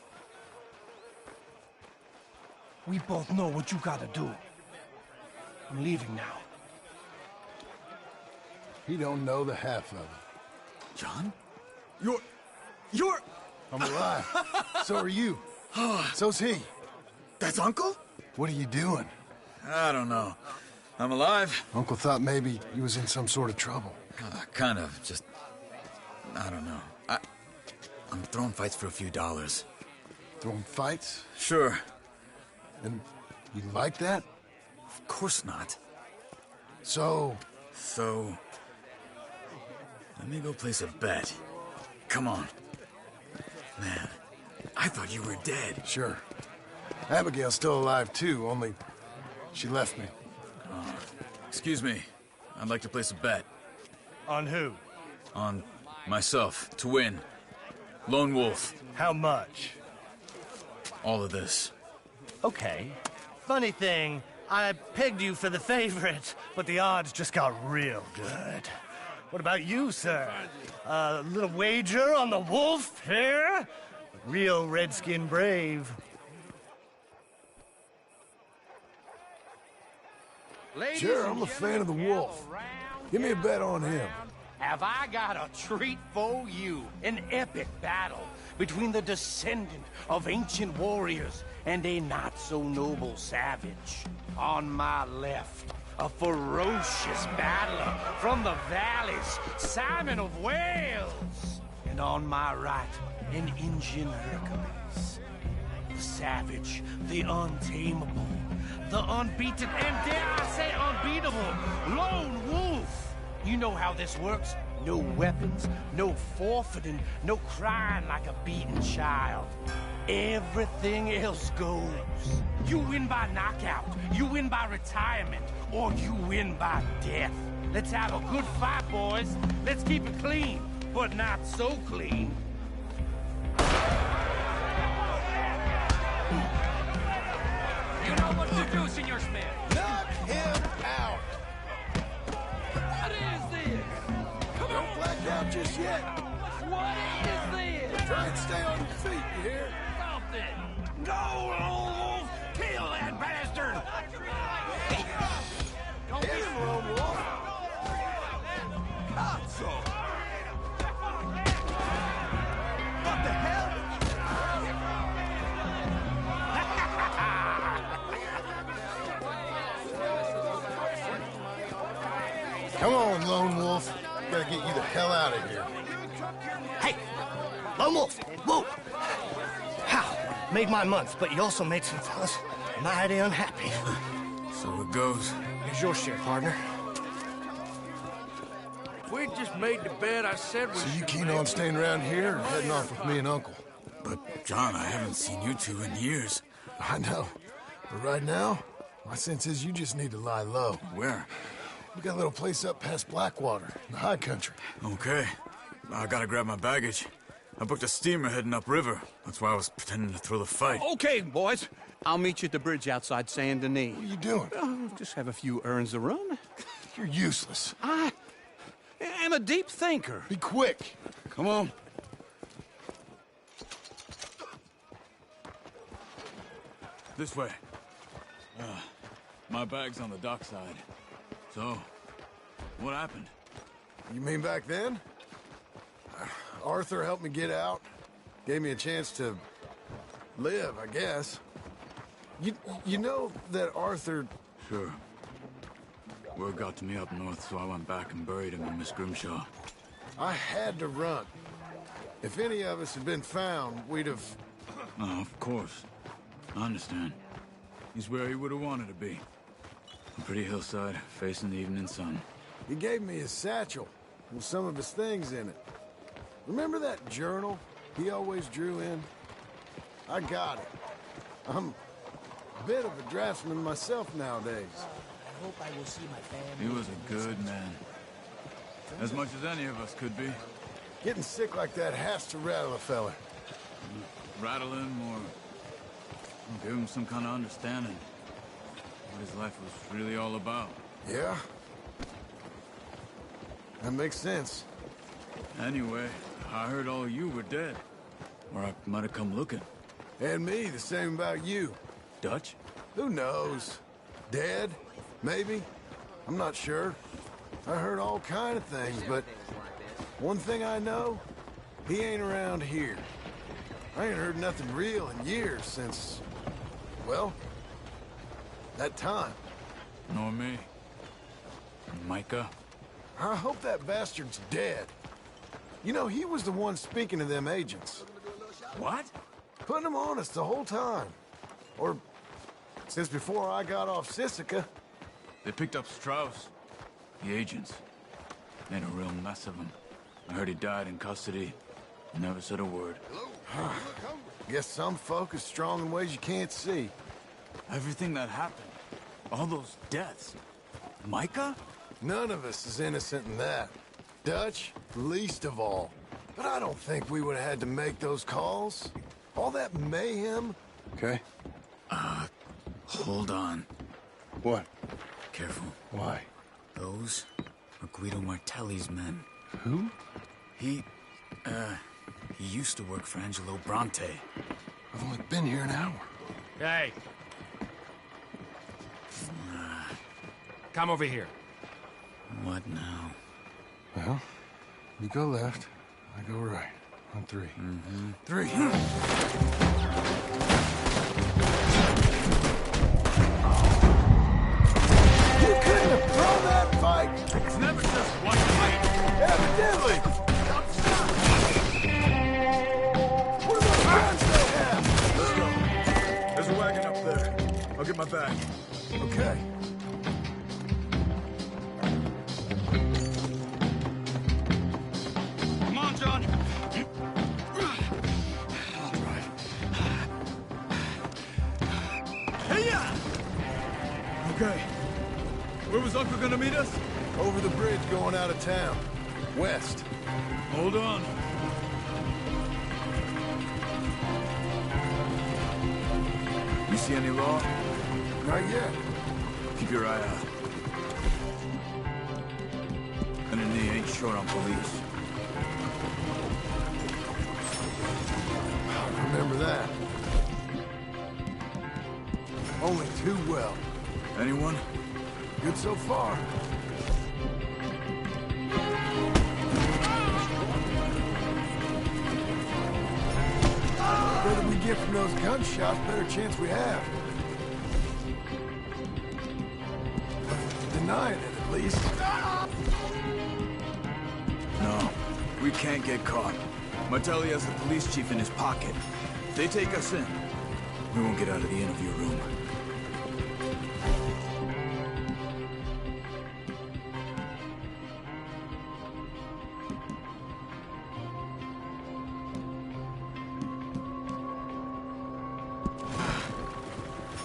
We both know what you gotta do. I'm leaving now. He don't know the half of it. John? You're... I'm alive. So are you. So's he. That's Uncle? What are you doing? I don't know. I'm alive. Uncle thought maybe you was in some sort of trouble. Kind of. Just... I don't know. I'm throwing fights for a few dollars. Throwing fights? Sure. And you like that? Of course not. So... Let me go place a bet. Come on. Man, I thought you were dead. Sure. Abigail's still alive, too, only she left me. Excuse me. I'd like to place a bet. On who? On myself, to win. Lone Wolf. How much? All of this. Okay. Funny thing, I pegged you for the favorite, but the odds just got real good. What about you, sir? A little wager on the wolf here? Real redskin brave. Sure, I'm a fan of the wolf. Give me a bet on him. Have I got a treat for you? An epic battle between the descendant of ancient warriors and a not-so-noble savage. On my left, a ferocious battler from the valleys, Simon of Wales. And on my right, an Indian Hercules. The savage, the untamable, the unbeaten, and dare I say unbeatable, Lone Wolf. You know how this works. No weapons, no forfeiting, no crying like a beaten child. Everything else goes. You win by knockout, you win by retirement, or you win by death. Let's have a good fight, boys. Let's keep it clean, but not so clean. You know what to do, Senor Smith. Knock him out. What is this? Come Don't on. black out just yet. What is this? Try and stay on your feet, you hear? Something. Go, Lone Wolf! Kill that bastard! Hit him, Lone Wolf. Cazzo. What the hell? Come on, Lone Wolf. Gotta get you the hell out of here. Hey! Lone Wolf! Whoa! How? Made my month, but you also made some fellas mighty unhappy. So it goes. Here's your share, partner. We just made the bet I said we So you should keen make. on staying around here or heading off with me and Uncle? But, John, I haven't seen you two in years. I know. But right now, my sense is you just need to lie low. Where? We got a little place up past Blackwater, in the high country. Okay. I gotta grab my baggage. I booked a steamer heading upriver. That's why I was pretending to throw the fight. Okay, boys. I'll meet you at the bridge outside Saint Denis. What are you doing? Just have a few errands to run. You're useless. I am a deep thinker. Be quick. Come on. This way. My bag's on the dockside. So, what happened? You mean back then? Arthur helped me get out. Gave me a chance to live, I guess. You know that Arthur... Sure. Word got to me up north, so I went back and buried him in Miss Grimshaw. I had to run. If any of us had been found, we'd have... Oh, of course. I understand. He's where he would have wanted to be. A pretty hillside, facing the evening sun. He gave me his satchel with some of his things in it. Remember that journal he always drew in? I got it. I'm a bit of a draftsman myself nowadays. I hope I will see my family. He was a good man. As much as any of us could be. Getting sick like that has to rattle a fella. Rattle him or give him some kind of understanding what his life was really all about. Yeah? That makes sense. Anyway, I heard all you were dead. Or I might have come looking. And me, the same about you. Dutch? Who knows? Dead? Maybe? I'm not sure. I heard all kind of things, but one thing I know, he ain't around here. I ain't heard nothing real in years since, well, that time. Nor me. Micah? I hope that bastard's dead. You know, he was the one speaking to them agents. What? Putting them on us the whole time. Or since before I got off Sisika. They picked up Strauss. The agents. Made a real mess of him. I heard he died in custody. Never said a word. Guess some folk is strong in ways you can't see. Everything that happened. All those deaths. Micah? None of us is innocent in that. Dutch, least of all. But I don't think we would have had to make those calls. All that mayhem. Okay. Hold on. What? Careful. Why? Those are Guido Martelli's men. Who? He used to work for Angelo Bronte. I've only been here an hour. Hey. Come over here. What now? Well, you go left, I go right. On three. Mm-hmm. 3. You couldn't have thrown that fight! It's never just one fight! Evidently! What are those guns they have? Let's go. There's a wagon up there. I'll get my bag. Okay. Come on, John. Okay. Where was Uncle gonna meet us? Over the bridge going out of town. West. Hold on. You see any law? Not yet. Keep your eye out. Enemy ain't short on police. Remember that. Only too well. Anyone? Good so far. The better we get from those gunshots, better chance we have. Denying it, at least. No, we can't get caught. Martelli has the police chief in his pocket. If they take us in, we won't get out of the interview room.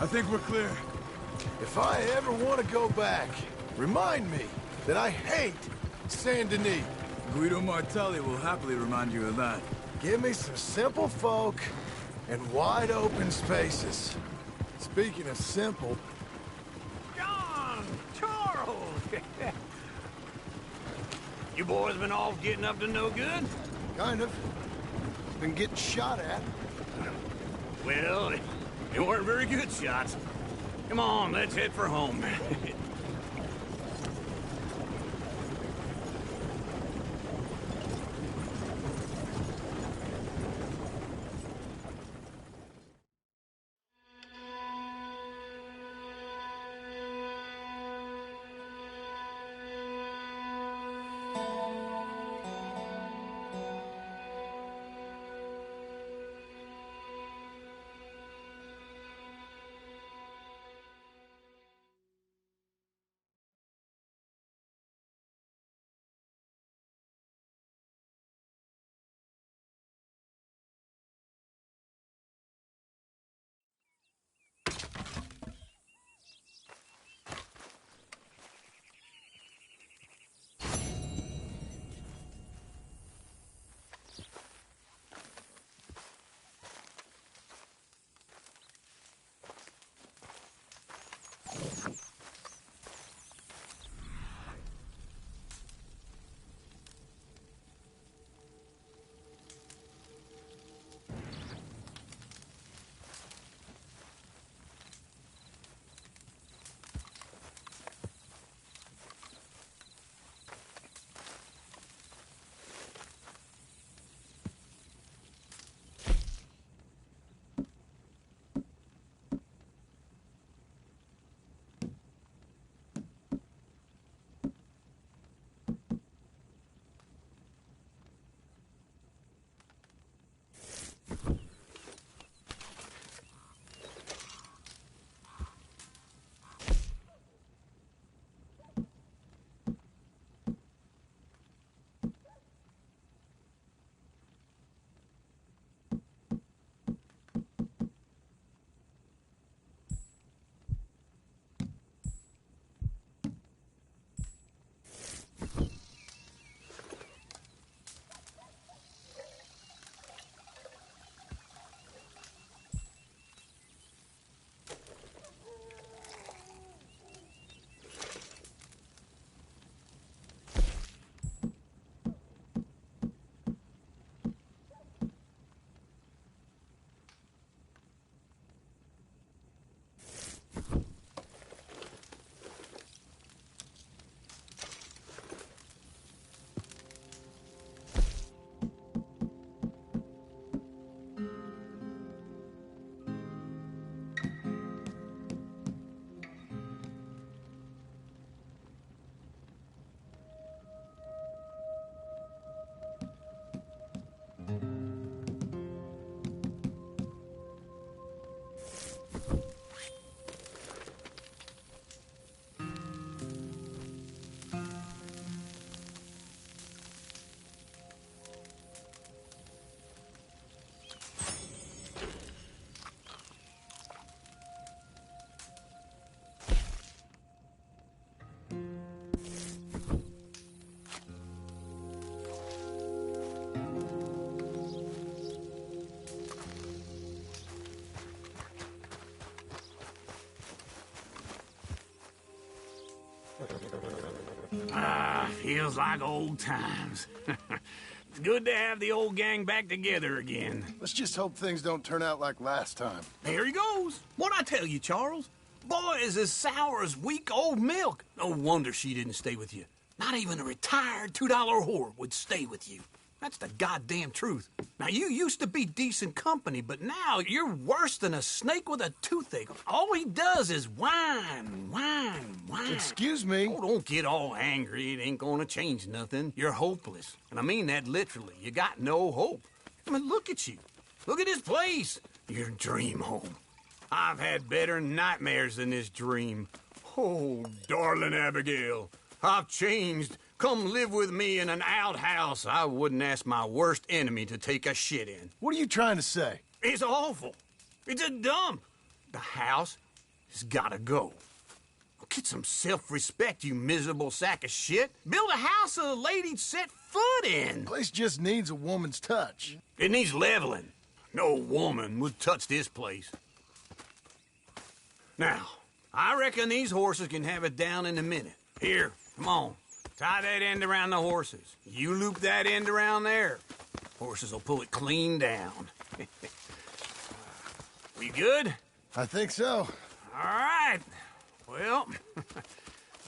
I think we're clear. If I ever want to go back, remind me that I hate Saint Denis. Guido Martelli will happily remind you of that. Give me some simple folk and wide open spaces. Speaking of simple... John! Charles! You boys been off getting up to no good? Kind of. Been getting shot at. Well, they weren't very good shots. Come on, let's head for home. Feels like old times. It's good to have the old gang back together again. Let's just hope things don't turn out like last time. There he goes. What'd I tell you, Charles? Boy is as sour as weak old milk. No wonder she didn't stay with you. Not even a retired $2 whore would stay with you. That's the goddamn truth. Now, you used to be decent company, but now you're worse than a snake with a toothache. All he does is whine. Excuse me? Oh, don't get all angry. It ain't gonna change nothing. You're hopeless. And I mean that literally. You got no hope. I mean, look at you. Look at this place. Your dream home. I've had better nightmares than this dream. Oh, darling Abigail, I've changed. Come live with me in an outhouse I wouldn't ask my worst enemy to take a shit in. What are you trying to say? It's awful. It's a dump. The house has gotta go. Get some self-respect, you miserable sack of shit. Build a house a lady'd set foot in. Place just needs a woman's touch. It needs leveling. No woman would touch this place. Now, I reckon these horses can have it down in a minute. Here, come on. Tie that end around the horses. You loop that end around there. Horses will pull it clean down. We good? I think so. All right. Well,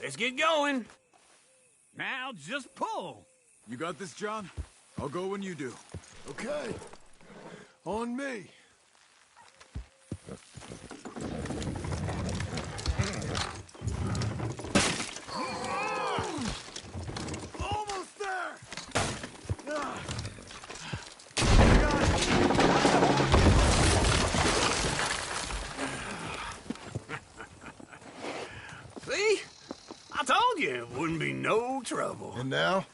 let's get going. Now just pull. You got this, John? I'll go when you do. Okay. On me. Almost there! See? I told you it wouldn't be no trouble. And now?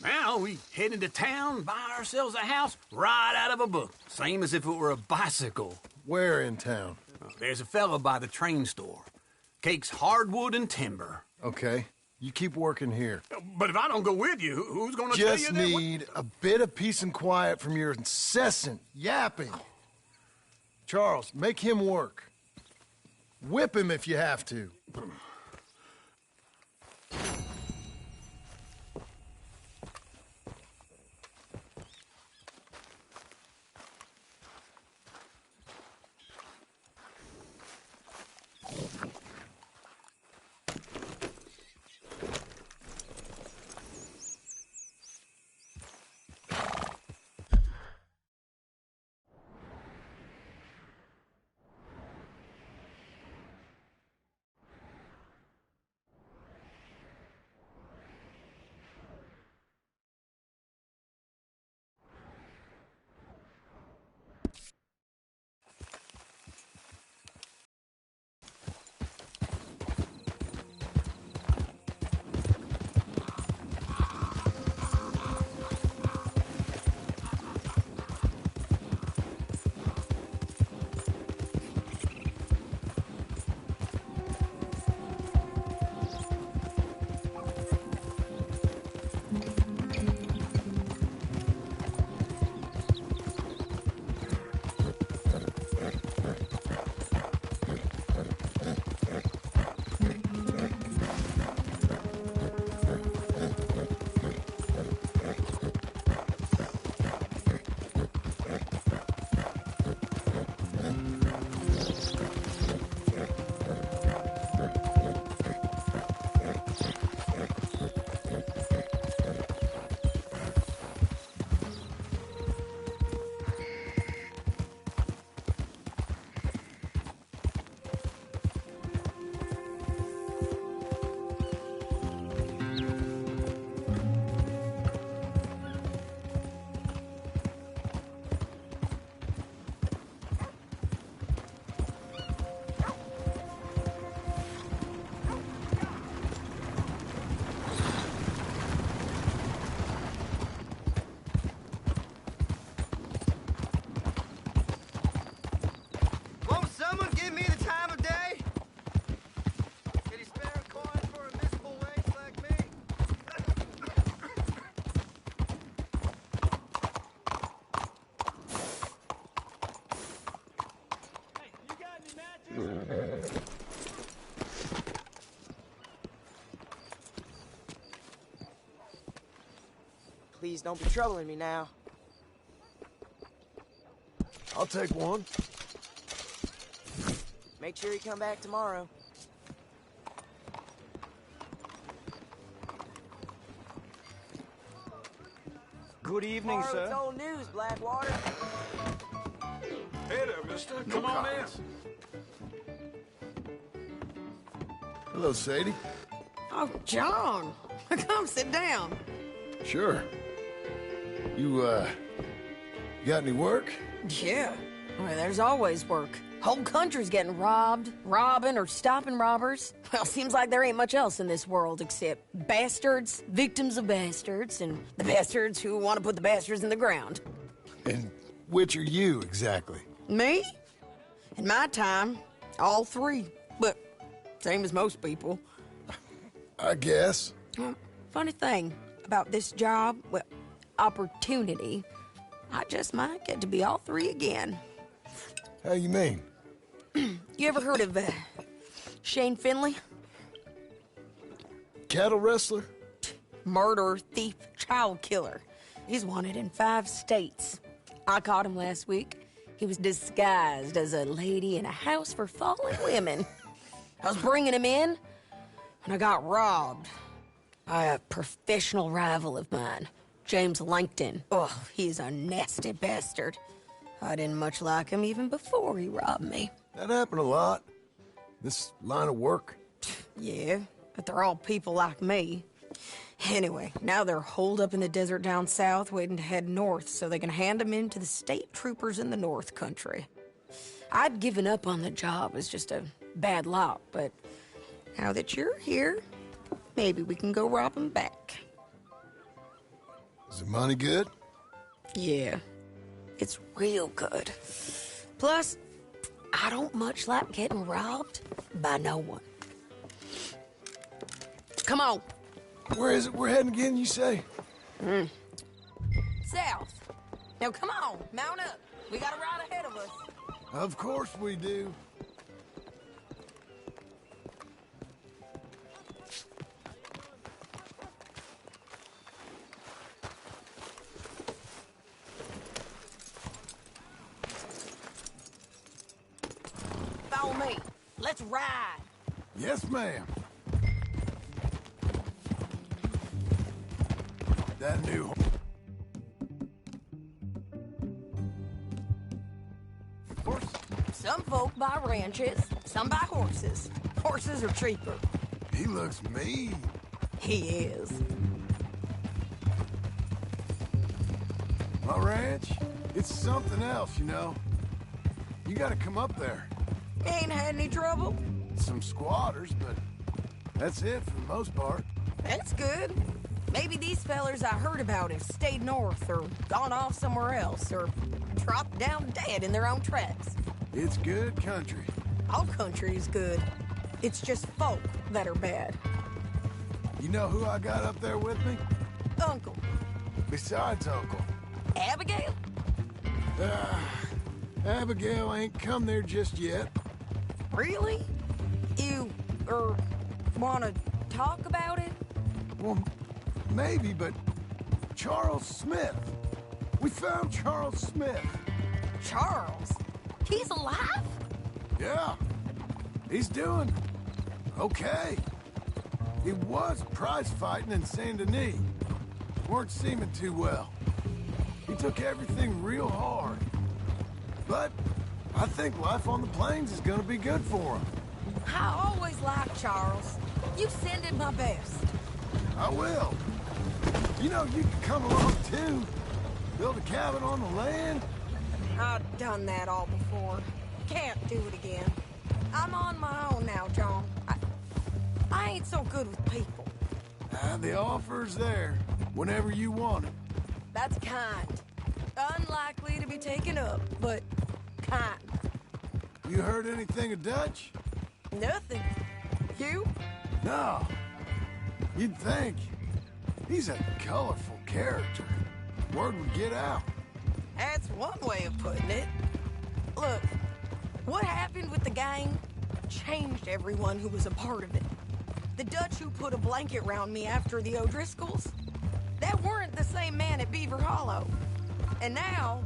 Now we head into town, buy ourselves a house right out of a book. Same as if it were a bicycle. Where in town? There's a fella by the train store. Cakes hardwood and timber. Okay. You keep working here. But if I don't go with you, who's gonna tell you Just that? need a bit of peace and quiet from your incessant yapping. Charles, make him work. Whip him if you have to. Please don't be troubling me now. I'll take one. Make sure you come back tomorrow. Good evening, Tomorrow sir. it's old news, Blackwater. Hey there, mister. No Come on comments. in. Hello, Sadie. Oh, John. Come sit down. Sure. You got any work? Yeah. Well, there's always work. Whole country's getting robbed, robbing, or stopping robbers. Well, seems like there ain't much else in this world except bastards, victims of bastards, and the bastards who want to put the bastards in the ground. And which are you, exactly? Me? In my time, all three. But same as most people. I guess. Well, funny thing about this job, well, opportunity, I just might get to be all three again. How you mean? You ever heard of Shane Finley? Cattle wrestler? Murderer, thief, child killer. He's wanted in 5 states. I caught him last week. He was disguised as a lady in a house for fallen women. I was bringing him in, and I got robbed by a professional rival of mine, James Langton. Oh, he's a nasty bastard. I didn't much like him even before he robbed me. That happened a lot. This line of work. Yeah, but they're all people like me. Anyway, now they're holed up in the desert down south, waiting to head north so they can hand them in to the state troopers in the north country. I'd given up on the job as just a bad lot, but now that you're here, maybe we can go rob them back. Is the money good? Yeah, it's real good. Plus, I don't much like getting robbed by no one. Come on. Where is it we're heading again, you say? South. Now come on, mount up. We got a ride ahead of us. Of course we do. Follow me. Let's ride. Yes, ma'am. That new... Horse. Some folk buy ranches, some buy horses. Horses are cheaper. He looks mean. He is. My ranch, it's something else, you know. You gotta come up there. Ain't had any trouble? Some squatters, but that's it for the most part. That's good. Maybe these fellers I heard about have stayed north or gone off somewhere else or dropped down dead in their own tracks. It's good country. All country is good. It's just folk that are bad. You know who I got up there with me? Uncle. Besides Uncle. Abigail? Abigail ain't come there just yet. Really? You, wanna talk about it? Well, maybe, but Charles Smith. We found Charles Smith. Charles? He's alive? Yeah. He's doing okay. He was prize fighting in Saint Denis. Weren't seeming too well. He took everything real hard. But I think life on the plains is gonna be good for him. I always liked Charles. You send him my best. I will. You know, you can come along too. Build a cabin on the land. I've done that all before. Can't do it again. I'm on my own now, John. I ain't so good with people. The offer's there whenever you want it. That's kind. Unlikely to be taken up, but kind. You heard anything of Dutch? Nothing. You? No. You'd think. He's a colorful character. Word would get out. That's one way of putting it. Look, what happened with the gang changed everyone who was a part of it. The Dutch who put a blanket around me after the O'Driscolls, that weren't the same man at Beaver Hollow. And now,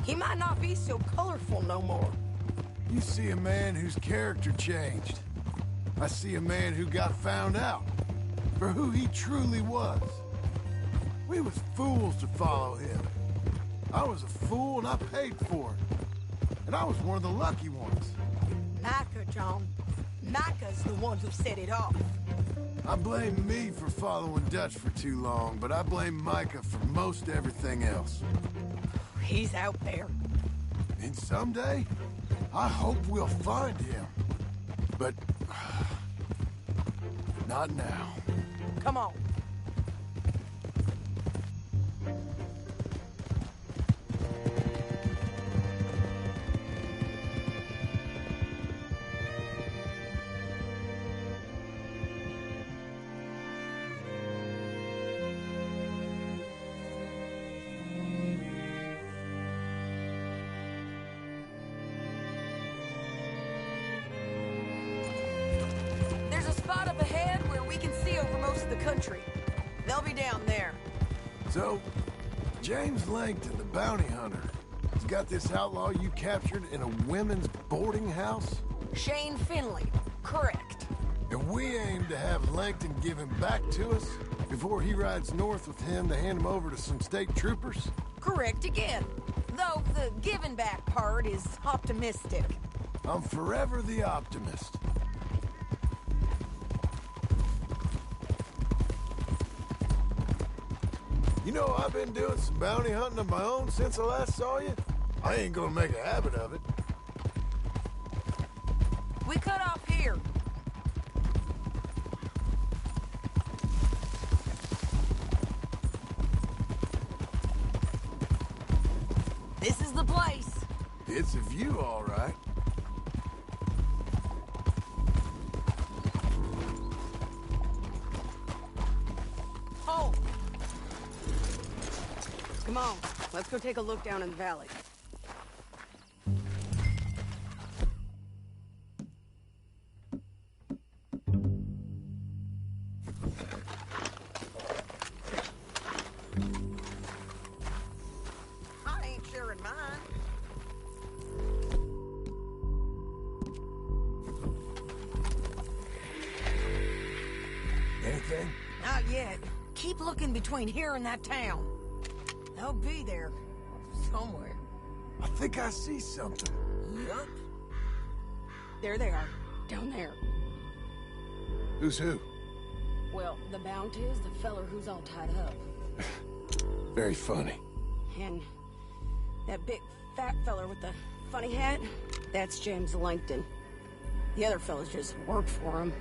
he might not be so colorful no more. You see a man whose character changed. I see a man who got found out for who he truly was. We was fools to follow him. I was a fool and I paid for it. And I was one of the lucky ones. Micah, John. Micah's the one who set it off. I blame me for following Dutch for too long, but I blame Micah for most everything else. He's out there. And someday, I hope we'll find him. But... not now. Come on. Country. They'll be down there. So, James Langton, the bounty hunter, has got this outlaw you captured in a women's boarding house? Shane Finley, correct. And we aim to have Langton give him back to us before he rides north with him to hand him over to some state troopers? Correct again. Though the giving back part is optimistic. I'm forever the optimist. You know, I've been doing some bounty hunting of my own since I last saw you. I ain't gonna make a habit of it. We cut off here. This is the place. It's a view, all right. Oh! Come on, let's go take a look down in the valley. I ain't sharing mine. Anything? Not yet. Keep looking between here and that town. They'll be there. Somewhere. I think I see something. Yup. There they are. Down there. Who's who? Well, the bounty is the feller who's all tied up. Very funny. And that big fat feller with the funny hat, that's James Langton. The other fellas just work for him.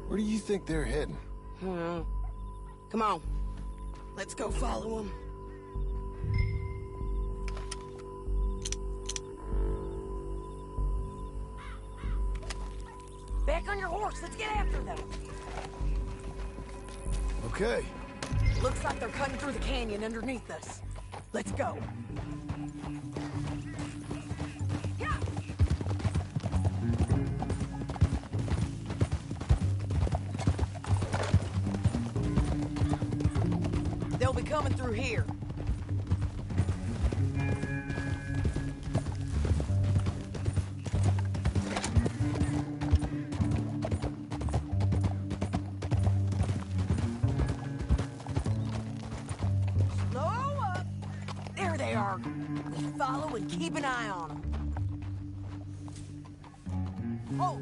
Where do you think they're heading? Come on. Let's go follow them. Back on your horse. Let's get after them. Okay. Looks like they're cutting through the canyon underneath us. Let's go. Yeah. They'll be coming through here. Follow and keep an eye on them. Oh!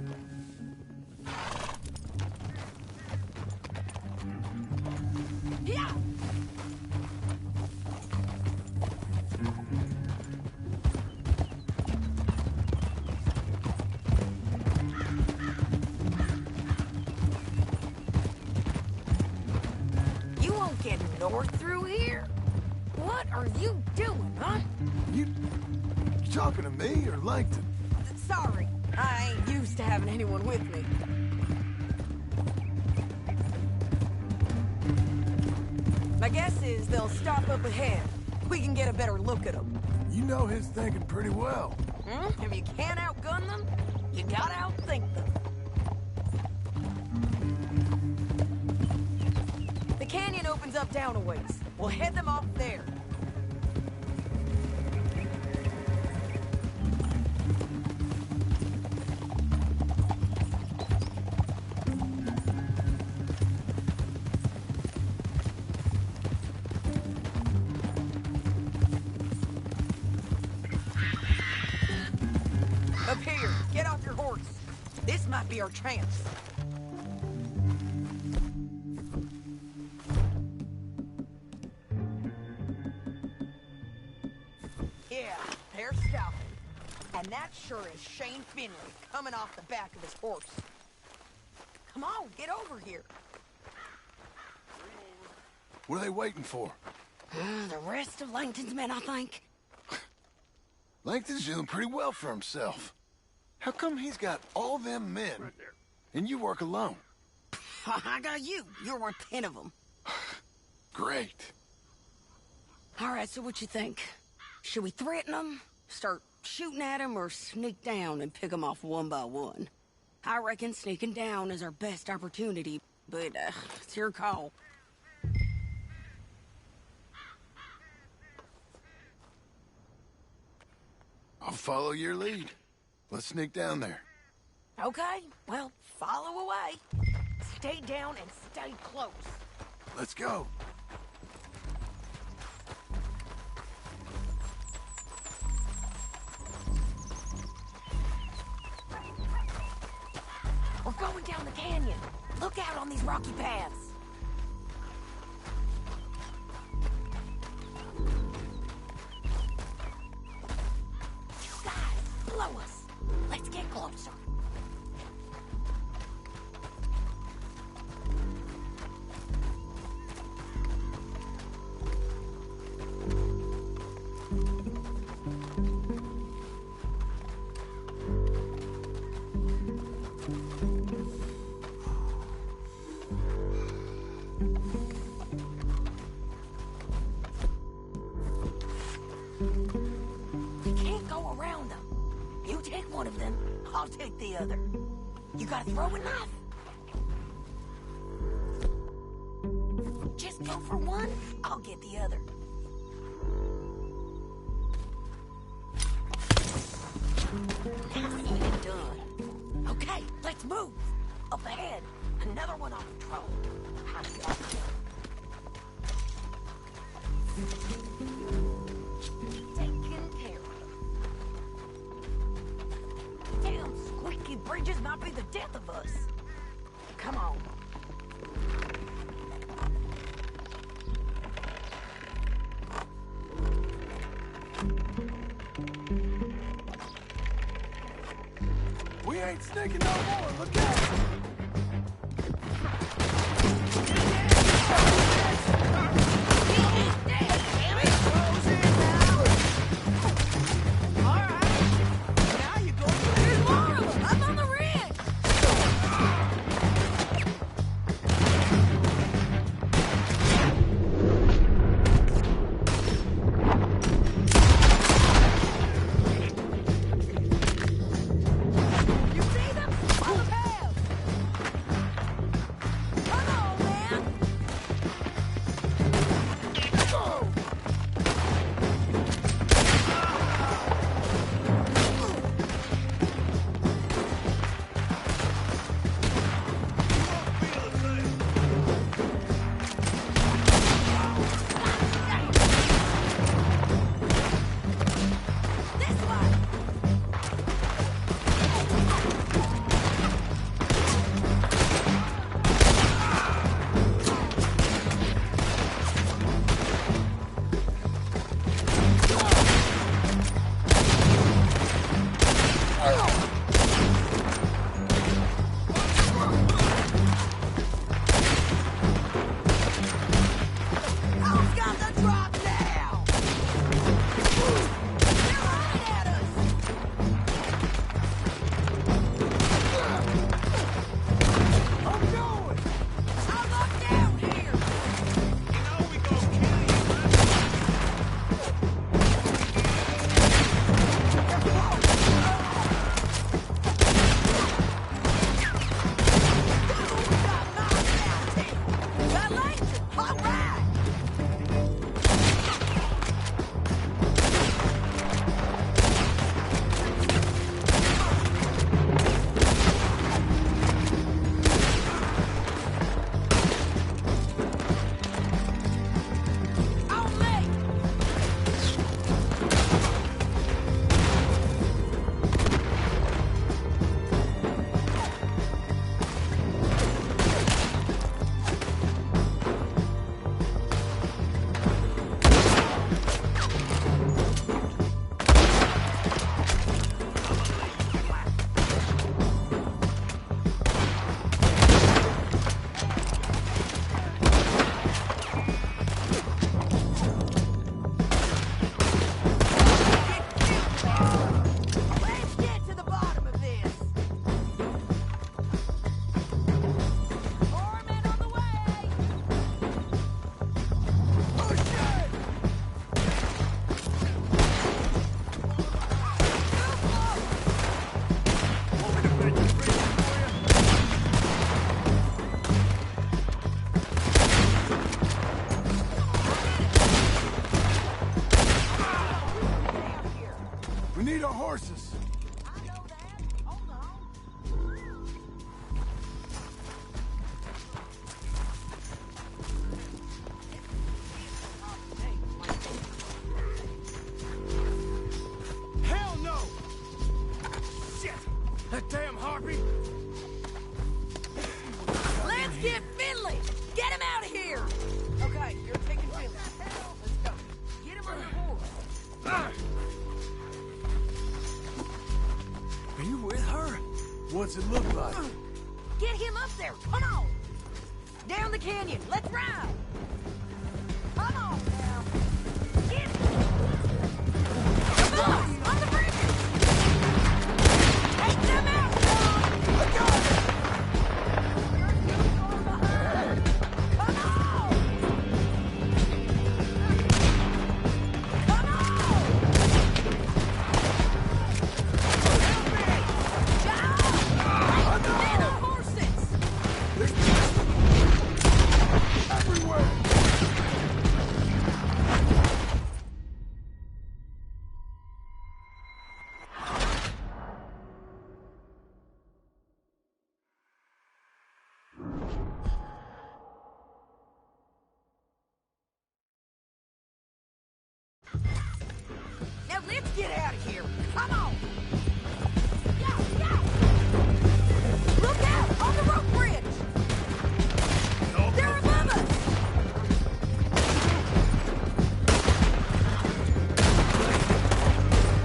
Yeah! You won't get north through here? What are you doing, huh? You talking to me or Langton? Sorry, I ain't used to having anyone with me. My guess is they'll stop up ahead. We can get a better look at them. You know his thinking pretty well. If you can't outgun them, you gotta outthink them. The canyon opens up down a ways. We'll head them off there. Up here, get off your horse. This might be our chance. Yeah, they're stopping. And that sure is Shane Finley coming off the back of his horse. Come on, get over here. What are they waiting for? The rest of Langton's men, I think. Langton's doing pretty well for himself. How come he's got all them men, and you work alone? I got you. You're worth 10 of them. Great. All right, so what you think? Should we threaten them, start shooting at them, or sneak down and pick them off one by one? I reckon sneaking down is our best opportunity, but it's your call. I'll follow your lead. Let's sneak down there. Okay, well, follow away. Stay down and stay close. Let's go. We're going down the canyon. Look out on these rocky paths. You guys, blow us. Let's get closer. We can't go around them. You take one of them, I'll take the other. You got a throwing knife? Just go for one, I'll get the other. Now it's done. Okay, let's move. Up ahead, another one on patrol. I got you. Taken care of. Damn squeaky bridges might be the death of us. Come on. We ain't sneaking no more. Look out! need our horses. Hell no! Shit! That damn harpy! Let's get Finley! Get him out of here! Okay, you're taking Finley. Let's go. Get him on your horse. Are you with her? What's it look like? Get him up there! Come on! Down the canyon! Let's ride! Come on now! Get him! The bus! On the bridge! Take them out, John! Look out! Now let's get out of here. Come on. Look out on the rope bridge. They're above us.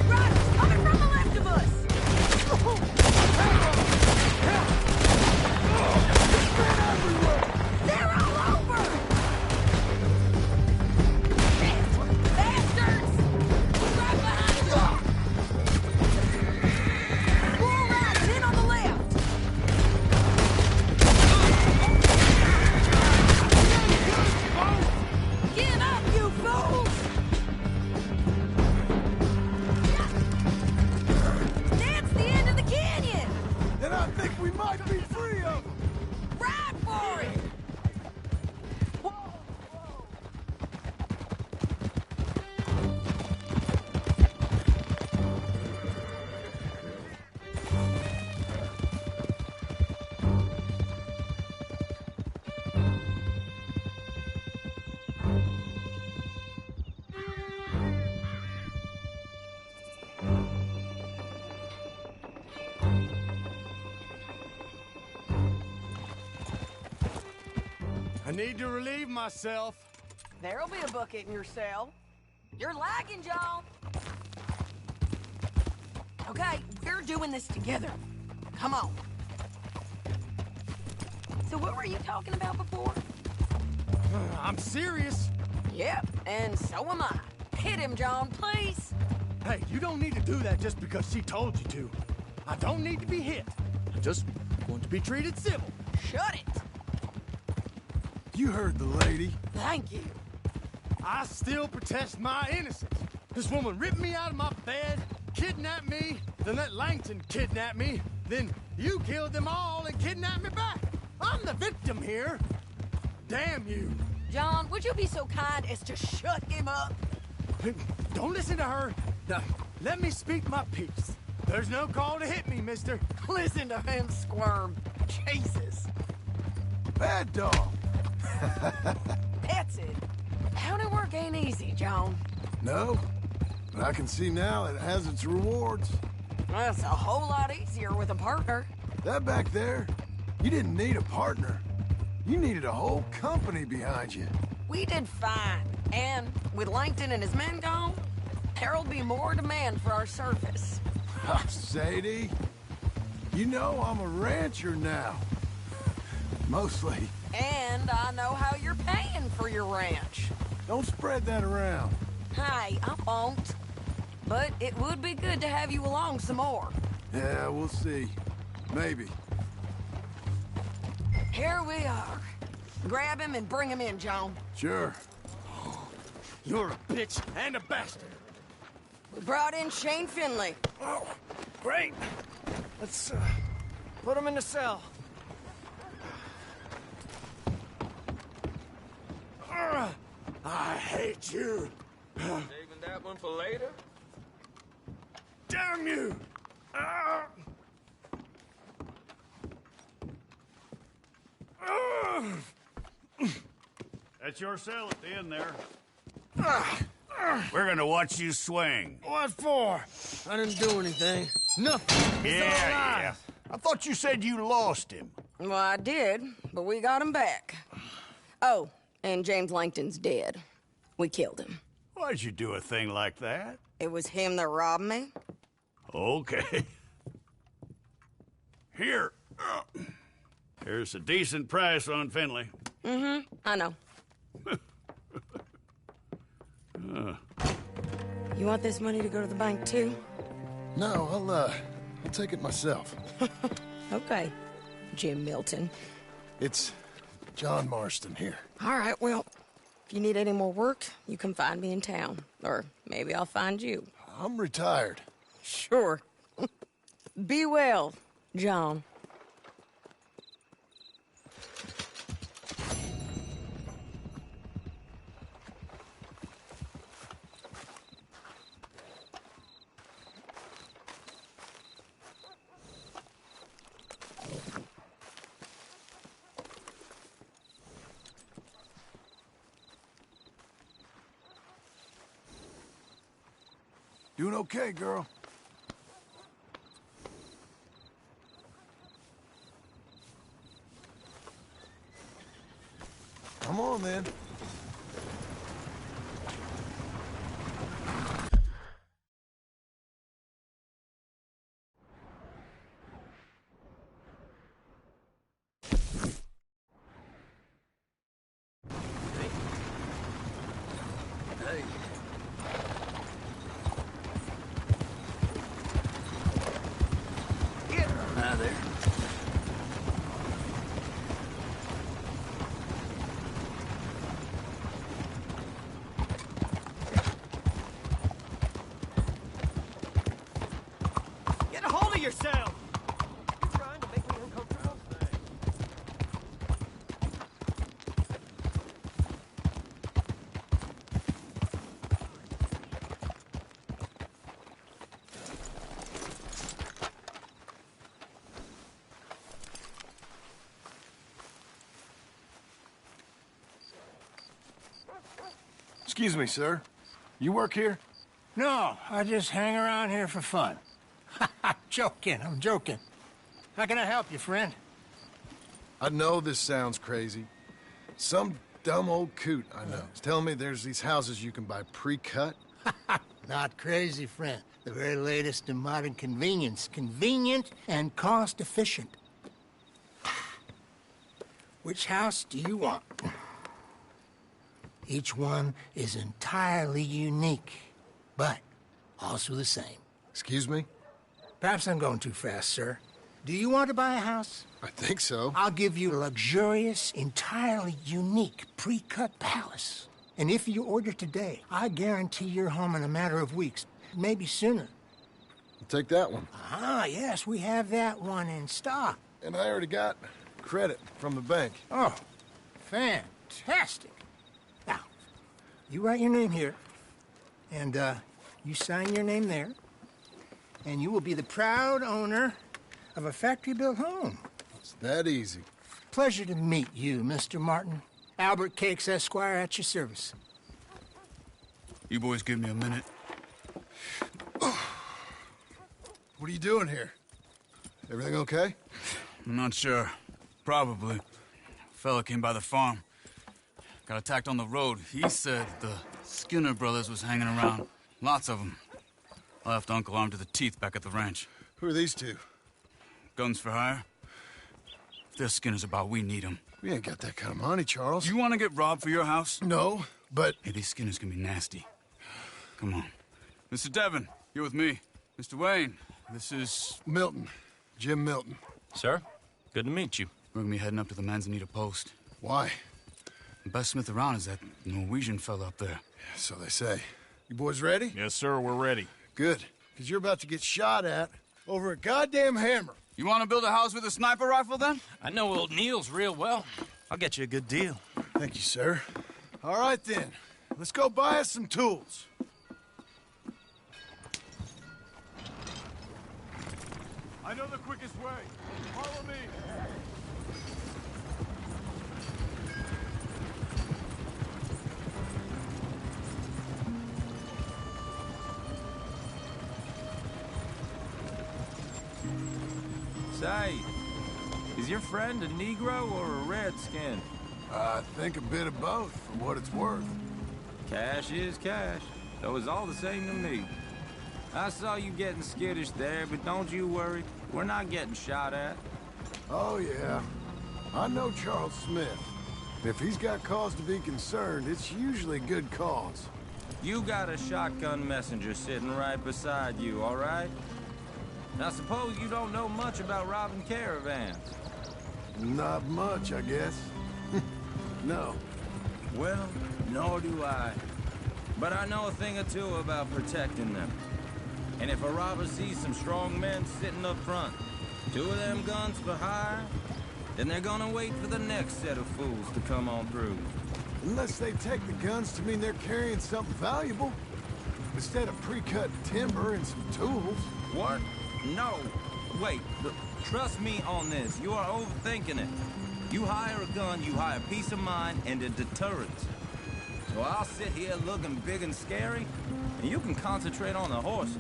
Right, coming from the left of us. They're all over. Bastards! Right behind you! Bull right, in on the left! Give up, you fools! That's the end of the canyon! Then I think we might be free of them! Ride for it! I need to relieve myself. There'll be a bucket in your cell. You're lagging, John. Okay, we're doing this together. Come on. So what were you talking about before? I'm serious. Yep, and so am I. Hit him, John, please. Hey, you don't need to do that just because she told you to. I don't need to be hit. I just want to be treated civil. Shut it. You heard the lady. Thank you. I still protest my innocence. This woman ripped me out of my bed, kidnapped me, then let Langton kidnap me, then you killed them all and kidnapped me back. I'm the victim here. Damn you. John, would you be so kind as to shut him up? Don't listen to her. Now, let me speak my piece. There's no call to hit me, mister. Listen to him squirm. Jesus. Bad dog. That's it. County work ain't easy, John. No, but I can see now it has its rewards. That's a whole lot easier with a partner. That back there, you didn't need a partner. You needed a whole company behind you. We did fine. And with Langton and his men gone, there'll be more demand for our service. Sadie, you know I'm a rancher now. Mostly. And I know how you're paying for your ranch. Don't spread that around. Hey, I won't. But it would be good to have you along some more. Yeah, we'll see. Maybe. Here we are. Grab him and bring him in, John. Sure. You're a bitch and a bastard. We brought in Shane Finley. Oh, great. Let's put him in the cell. I hate you. Saving that one for later? Damn you! That's your cell at the end there. We're gonna watch you swing. What for? I didn't do anything. Nothing. It's all lies. I thought you said you lost him. Well, I did, but we got him back. Oh, and James Langton's dead. We killed him. Why'd you do a thing like that? It was him that robbed me. Okay. Here. Here's a decent price on Finley. Mm-hmm, I know. You want this money to go to the bank, too? No, I'll take it myself. Okay, Jim Milton. It's John Marston here. All right, well, if you need any more work, you can find me in town. Or maybe I'll find you. I'm retired. Sure. Be well, John. Doing okay, girl. Come on, then. Hey. Hi there. Get a hold of yourself! You're trying to make me uncomfortable. Excuse me, sir. You work here? No, I just hang around here for fun. I'm joking. How can I help you, friend? I know this sounds crazy. Some dumb old coot I know is telling me there's these houses you can buy pre-cut. Not crazy, friend. The very latest in modern convenience. Convenient and cost-efficient. Which house do you want? Each one is entirely unique, but also the same. Excuse me? Perhaps I'm going too fast, sir. Do you want to buy a house? I think so. I'll give you a luxurious, entirely unique pre-cut palace. And if you order today, I guarantee you're home in a matter of weeks, maybe sooner. I'll take that one. Ah, yes, we have that one in stock. And I already got credit from the bank. Oh, fantastic. Now, you write your name here, and you sign your name there, and you will be the proud owner of a factory-built home. It's that easy. Pleasure to meet you, Mr. Martin. Albert Cakes, Esquire, at your service. You boys give me a minute. What are you doing here? Everything okay? I'm not sure. Probably. A fella came by the farm. Got attacked on the road. He said the Skinner brothers was hanging around. Lots of them. I left Uncle armed to the teeth back at the ranch. Who are these two? Guns for hire. If they're Skinner's about, we need them. We ain't got that kind of money, Charles. You want to get robbed for your house? No, but... Hey, these Skinners can be nasty. Come on. Mr. Devon, you're with me. Mr. Wayne, this is... Milton. Jim Milton. Sir, good to meet you. We're gonna be heading up to the Manzanita post. Why? The best smith around is that Norwegian fella up there. So they say. You boys ready? Yes, sir, we're ready. Good, because you're about to get shot at over a goddamn hammer. You want to build a house with a sniper rifle, then? I know old Neil's real well. I'll get you a good deal. Thank you, sir. All right, then. Let's go buy us some tools. I know the quickest way. Follow me. Say, is your friend a Negro or a Redskin? I think a bit of both, for what it's worth. Cash is cash, though it's all the same to me. I saw you getting skittish there, but don't you worry. We're not getting shot at. Oh, yeah. I know Charles Smith. If he's got cause to be concerned, it's usually good cause. You got a shotgun messenger sitting right beside you, all right? Now, suppose you don't know much about robbing caravans. Not much, I guess. No. Well, nor do I. But I know a thing or two about protecting them. And if a robber sees some strong men sitting up front, 2 of them guns for hire, then they're gonna wait for the next set of fools to come on through. Unless they take the guns to mean they're carrying something valuable. Instead of pre-cut timber and some tools. What? No. Wait, look, trust me on this. You are overthinking it. You hire a gun, you hire peace of mind and a deterrent. So I'll sit here looking big and scary, and you can concentrate on the horses.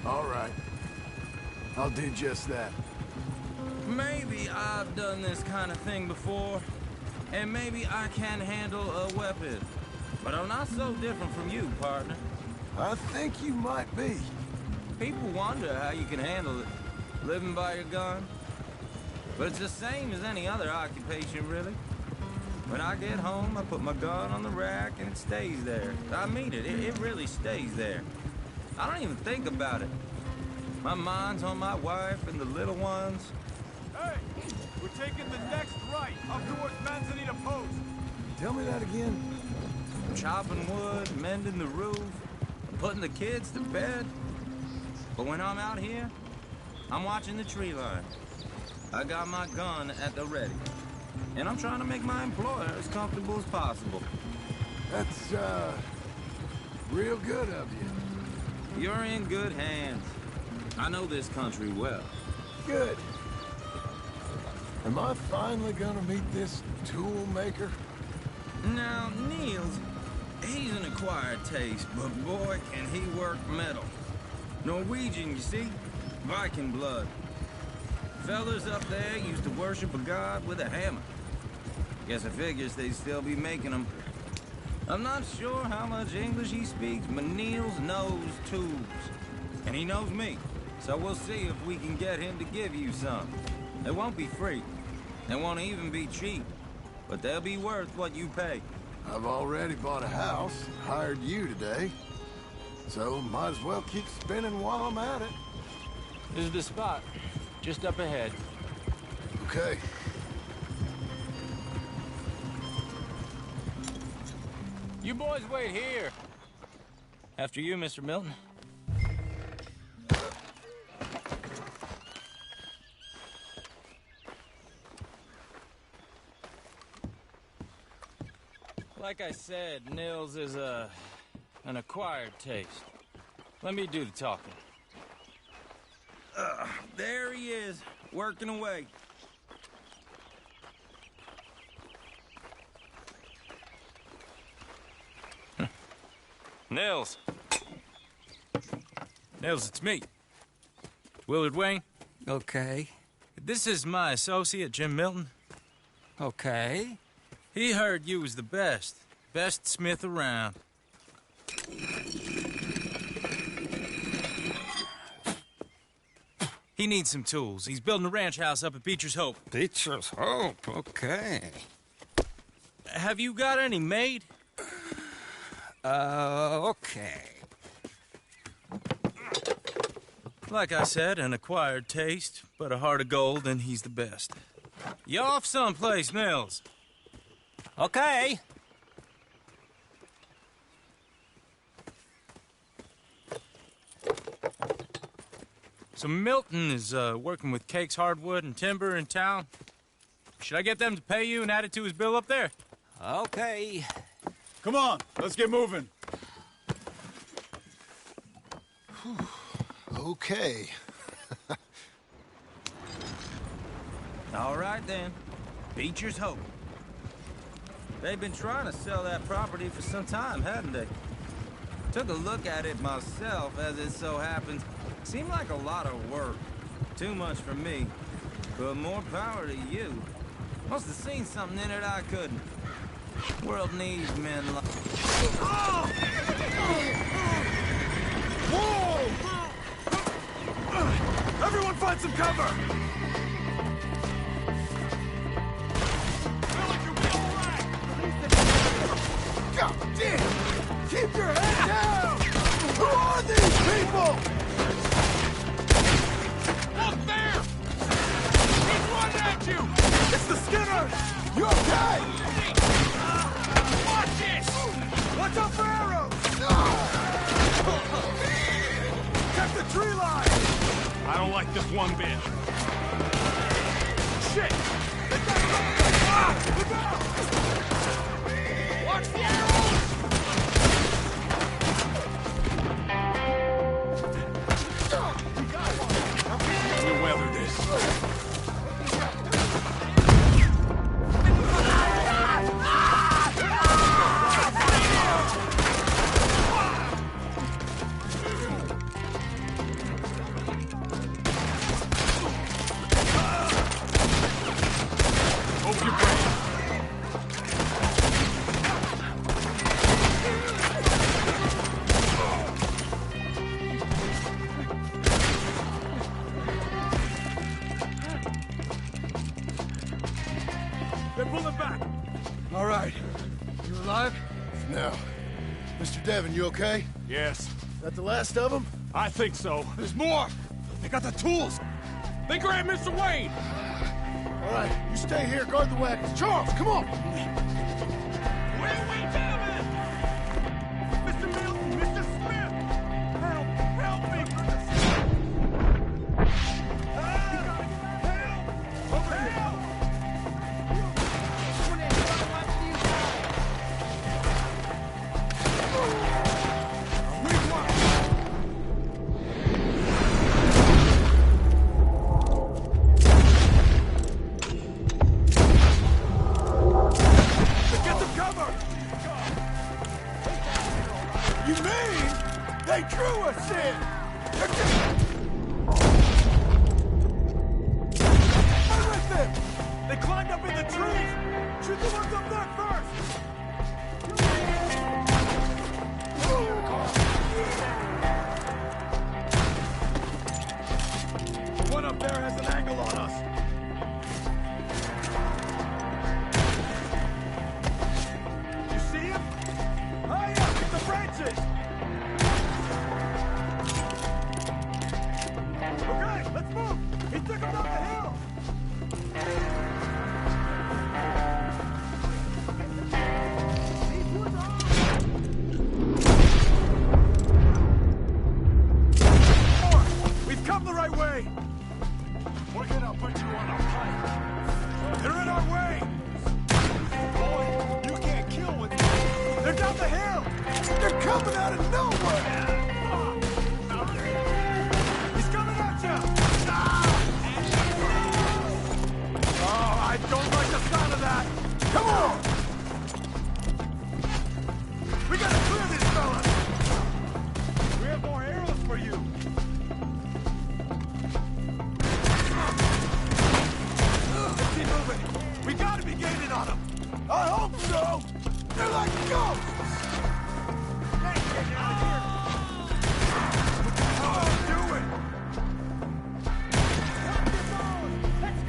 All right. I'll do just that. Maybe I've done this kind of thing before, and maybe I can handle a weapon. But I'm not so different from you, partner. I think you might be. People wonder how you can handle it, living by your gun. But it's the same as any other occupation, really. When I get home, I put my gun on the rack and it stays there. I mean it, it really stays there. I don't even think about it. My mind's on my wife and the little ones. Hey, we're taking the next right up towards Manzanita Post. Tell me that again. Chopping wood, mending the roof, putting the kids to bed. But when I'm out here, I'm watching the tree line. I got my gun at the ready. And I'm trying to make my employer as comfortable as possible. That's, real good of you. You're in good hands. I know this country well. Good. Am I finally gonna meet this tool maker? Now, Niels, he's an acquired taste, but boy, can he work metal. Norwegian, you see? Viking blood. Fellas up there used to worship a god with a hammer. Guess I figures they'd still be making them. I'm not sure how much English he speaks, but Niels knows tools. And he knows me. So we'll see if we can get him to give you some. They won't be free. They won't even be cheap. But they'll be worth what you pay. I've already bought a house, hired you today. So might as well keep spinning while I'm at it. This is the spot. Just up ahead. Okay. You boys wait here. After you, Mr. Milton. Like I said, Nils is an acquired taste. Let me do the talking. There he is, working away. Nils. Nils, it's me. Willard Wayne. Okay. This is my associate, Jim Milton. Okay. He heard you was the best. Best smith around. He needs some tools. He's building a ranch house up at Beecher's Hope. Beecher's Hope, okay. Have you got any made? Okay. Like I said, an acquired taste, but a heart of gold, and he's the best. You off someplace, Nils? Okay. So Milton is working with Cakes Hardwood and Timber in town. Should I get them to pay you and add it to his bill up there? Okay. Come on, let's get moving. Okay. All right, then. Beecher's Hope. They've been trying to sell that property for some time, hadn't they? Took a look at it myself, as it so happens. Seemed like a lot of work. Too much for me. But more power to you. Must have seen something in it I couldn't. World needs men like... Whoa! Everyone find some cover! God damn! Keep your head down! Who are these people? Look there! He's running at you! It's the Skinner! You okay? Watch it! Watch out for arrows! Check the tree line! I don't like this one bit. Shit! They got look out! Watch the arrows! We weather this. Hope you're brave. They're pulling back. All right. You alive? No. Mr. Devon, you okay? Yes. Is that the last of them? I think so. There's more! They got the tools! They grabbed Mr. Wayne! All right, you stay here, guard the wagons. Charles, come on! Where are we going? Mr. Milton, Mr. Smith! Help me! Help! Over here! You mean they drew us in? Stay with them! They climbed up in the trees! Shoot the ones up there first! One up there has an angle on us! You see him? High up in the branches! Okay, let's move! He took him down the hill! We've come the right way! We're gonna put you on a pike! They're in our way! Boy, you can't kill with me! They're down the hill! They're coming out of nowhere! He's coming at you! Oh, I don't like the sound of that! Come on! We gotta clear these fellas! We have more arrows for you! Let's keep moving! We gotta be gaining on them! I hope so! They're like ghosts!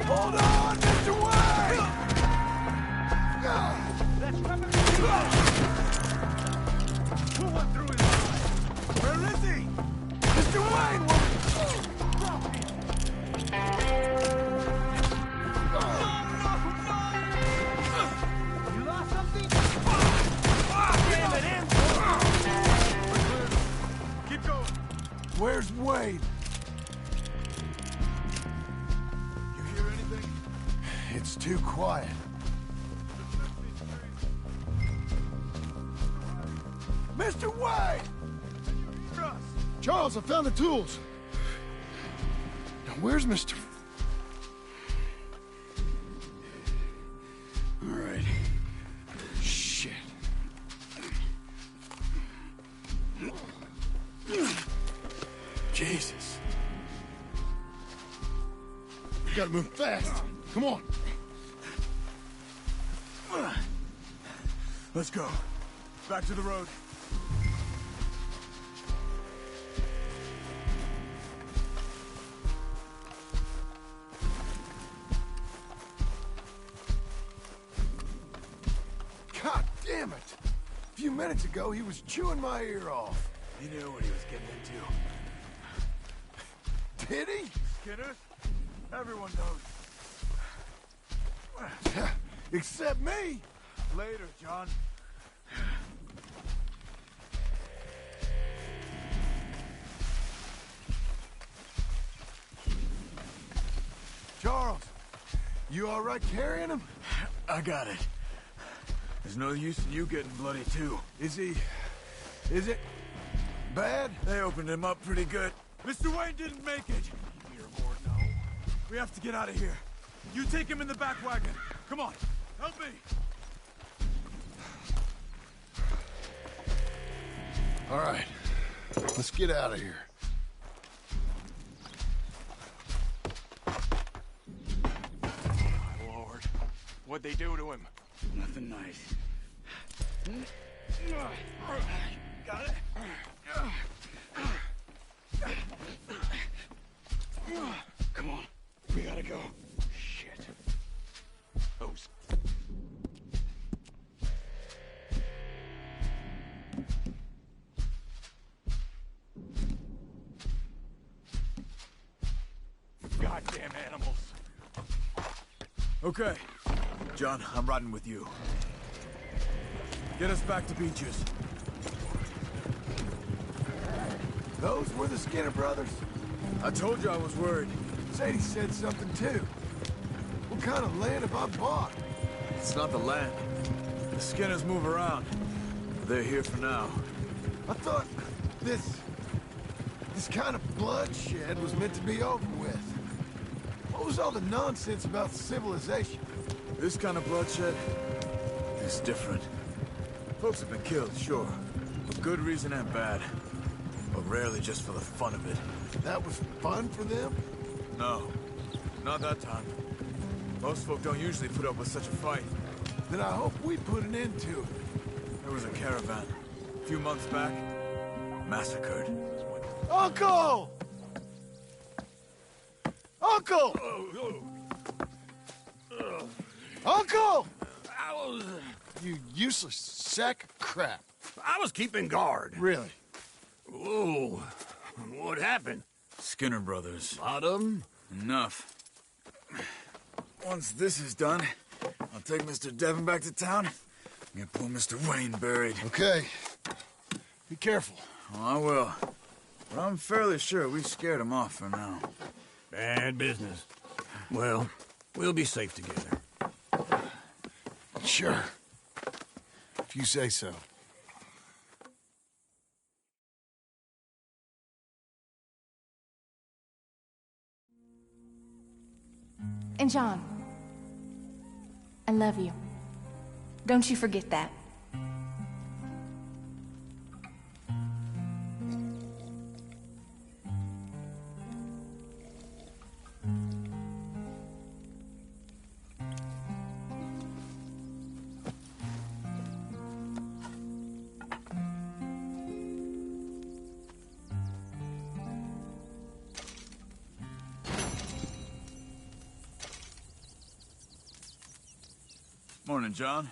Hold on, Mr. Wayne! Who went through his line? Where is he? Mr. Wayne will... You lost something? Damn it, in! Keep going. Where's Wayne? You hear anything? It's too quiet. Mr. Wayne! Charles, I found the tools. Now, where's Mr... Jesus. You gotta move fast. Come on. Let's go. Back to the road. God damn it! A few minutes ago, he was chewing my ear off. He knew what he was getting into. Did he? Skinner? Everyone knows. Except me. Later, John. Charles, you all right carrying him? I got it. There's no use in you getting bloody, too. Is it bad? They opened him up pretty good. Mr. Wayne didn't make it. Dear Lord, no. We have to get out of here. You take him in the back wagon. Come on, help me. All right, let's get out of here. Lord, what'd they do to him? Nothing nice. Got it? Come on, we gotta go. Shit. Those... goddamn animals. Okay. John, I'm riding with you. Get us back to Beaches. Those were the Skinner brothers? I told you I was worried. Sadie said something too. What kind of land have I bought? It's not the land. The Skinners move around. They're here for now. I thought this kind of bloodshed was meant to be over with. What was all the nonsense about civilization? This kind of bloodshed is different. Folks have been killed, sure. For good reason and bad. But rarely just for the fun of it. That was fun for them? No. Not that time. Most folk don't usually put up with such a fight. Then I hope we put an end to it. There was a caravan. A few months back. Massacred. Uncle! Uncle! Uncle! You useless sack of crap. I was keeping guard. Really? Whoa. What happened? Skinner brothers. A lot of them? Enough. Once this is done, I'll take Mr. Devon back to town and get poor Mr. Wayne buried. Okay. Be careful. Oh, I will. But I'm fairly sure we scared him off for now. Bad business. Well, we'll be safe together. Sure. If you say so. And John, I love you. Don't you forget that. Morning, John.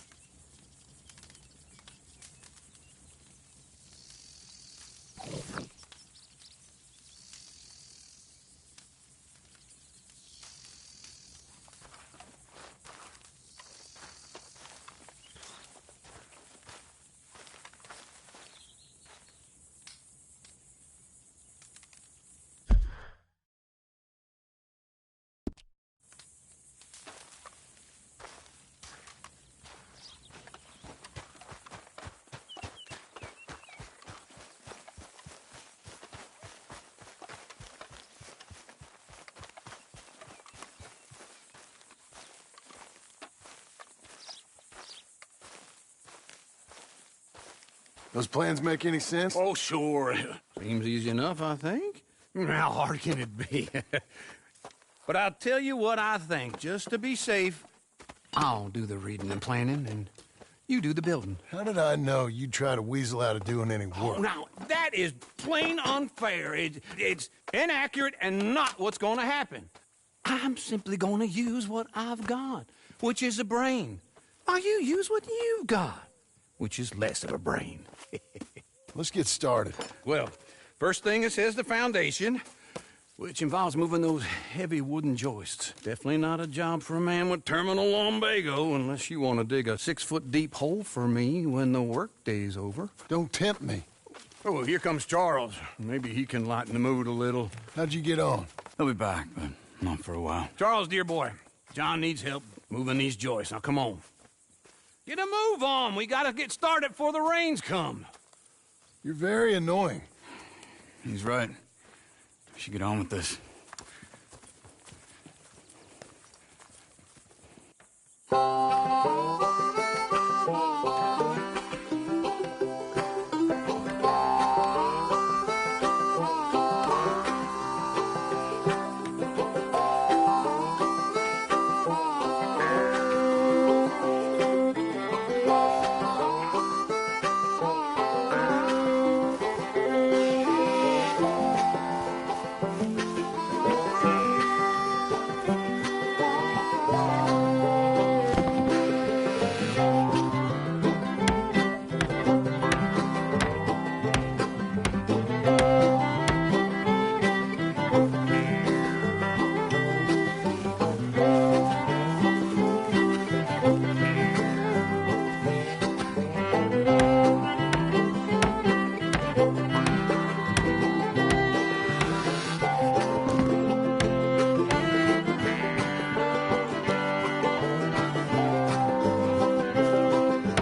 Those plans make any sense? Oh, sure. Seems easy enough, I think. How hard can it be? But I'll tell you what I think. Just to be safe, I'll do the reading and planning, and you do the building. How did I know you'd try to weasel out of doing any Oh, work? now, that is plain unfair. It's inaccurate and not what's going to happen. I'm simply going to use what I've got, which is a brain. While you use what you've got, which is less of a brain. Let's get started. Well, first thing it says the foundation, which involves moving those heavy wooden joists. Definitely not a job for a man with terminal lumbago, unless you want to dig a 6-foot deep hole for me when the workday's over. Don't tempt me. Oh, here comes Charles. Maybe he can lighten the mood a little. How'd you get on? He'll be back, but not for a while. Charles, dear boy, John needs help moving these joists. Now, come on. Get a move on. We gotta get started before the rains come. You're very annoying. He's right. We should get on with this.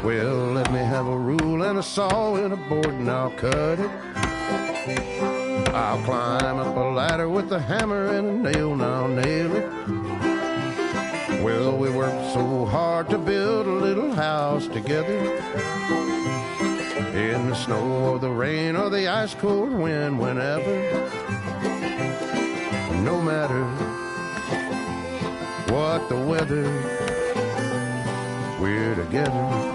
Well, let me have a rule and a saw and a board and I'll cut it. I'll climb up a ladder with a hammer and a nail and I'll nail it. Well, we worked so hard to build a little house together. In the snow or the rain or the ice cold wind, whenever. No matter what the weather, we're together.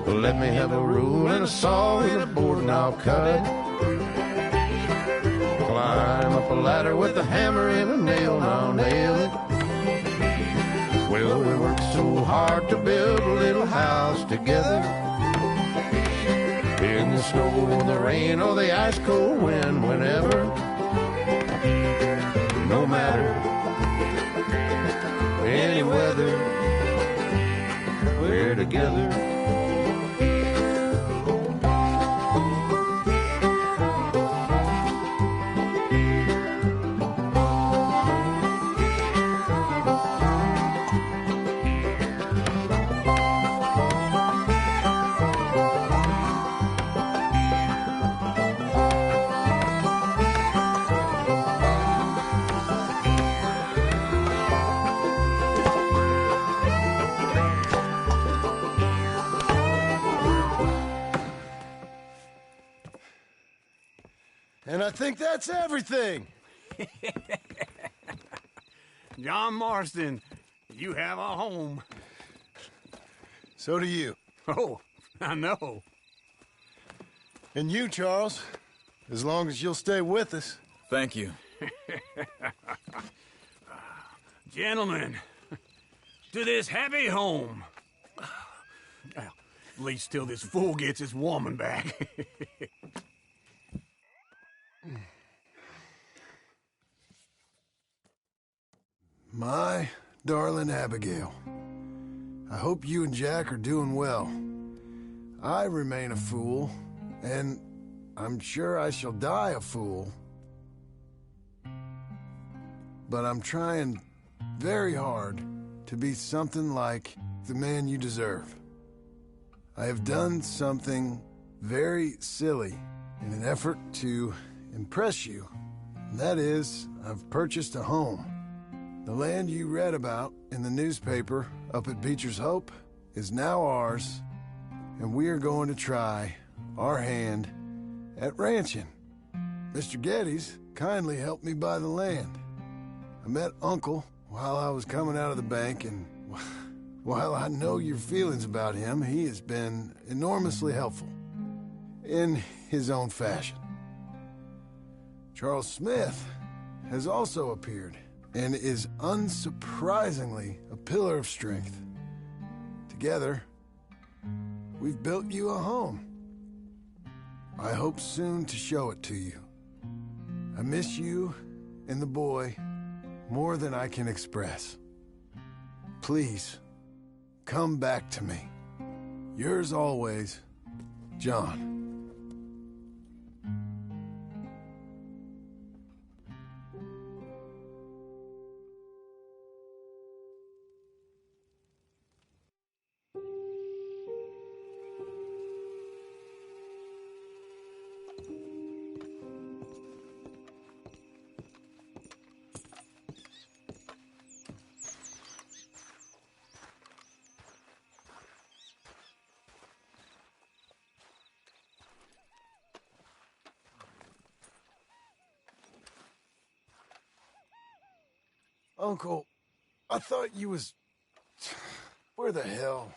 Let me have a rule and a saw and a board and I'll cut it. Climb up a ladder with a hammer and a nail and I'll nail it. Well, we worked so hard to build a little house together. In the snow or the rain or the ice cold wind, whenever. No matter any weather, we're together. And I think that's everything. John Marston, you have a home. So do you. Oh, I know. And you, Charles, as long as you'll stay with us. Thank you. Gentlemen, to this happy home. Well, at least till this fool gets his woman back. My darling Abigail, I hope you and Jack are doing well. I remain a fool, and I'm sure I shall die a fool. But I'm trying very hard to be something like the man you deserve. I have done something very silly in an effort to impress you. And that is, I've purchased a home. The land you read about in the newspaper up at Beecher's Hope is now ours, and we are going to try our hand at ranching. Mr. Geddes kindly helped me buy the land. I met Uncle while I was coming out of the bank, and while I know your feelings about him, he has been enormously helpful in his own fashion. Charles Smith has also appeared and is unsurprisingly a pillar of strength. Together, we've built you a home. I hope soon to show it to you. I miss you and the boy more than I can express. Please, come back to me. Yours always, John. Uncle, I thought you was... Where the hell?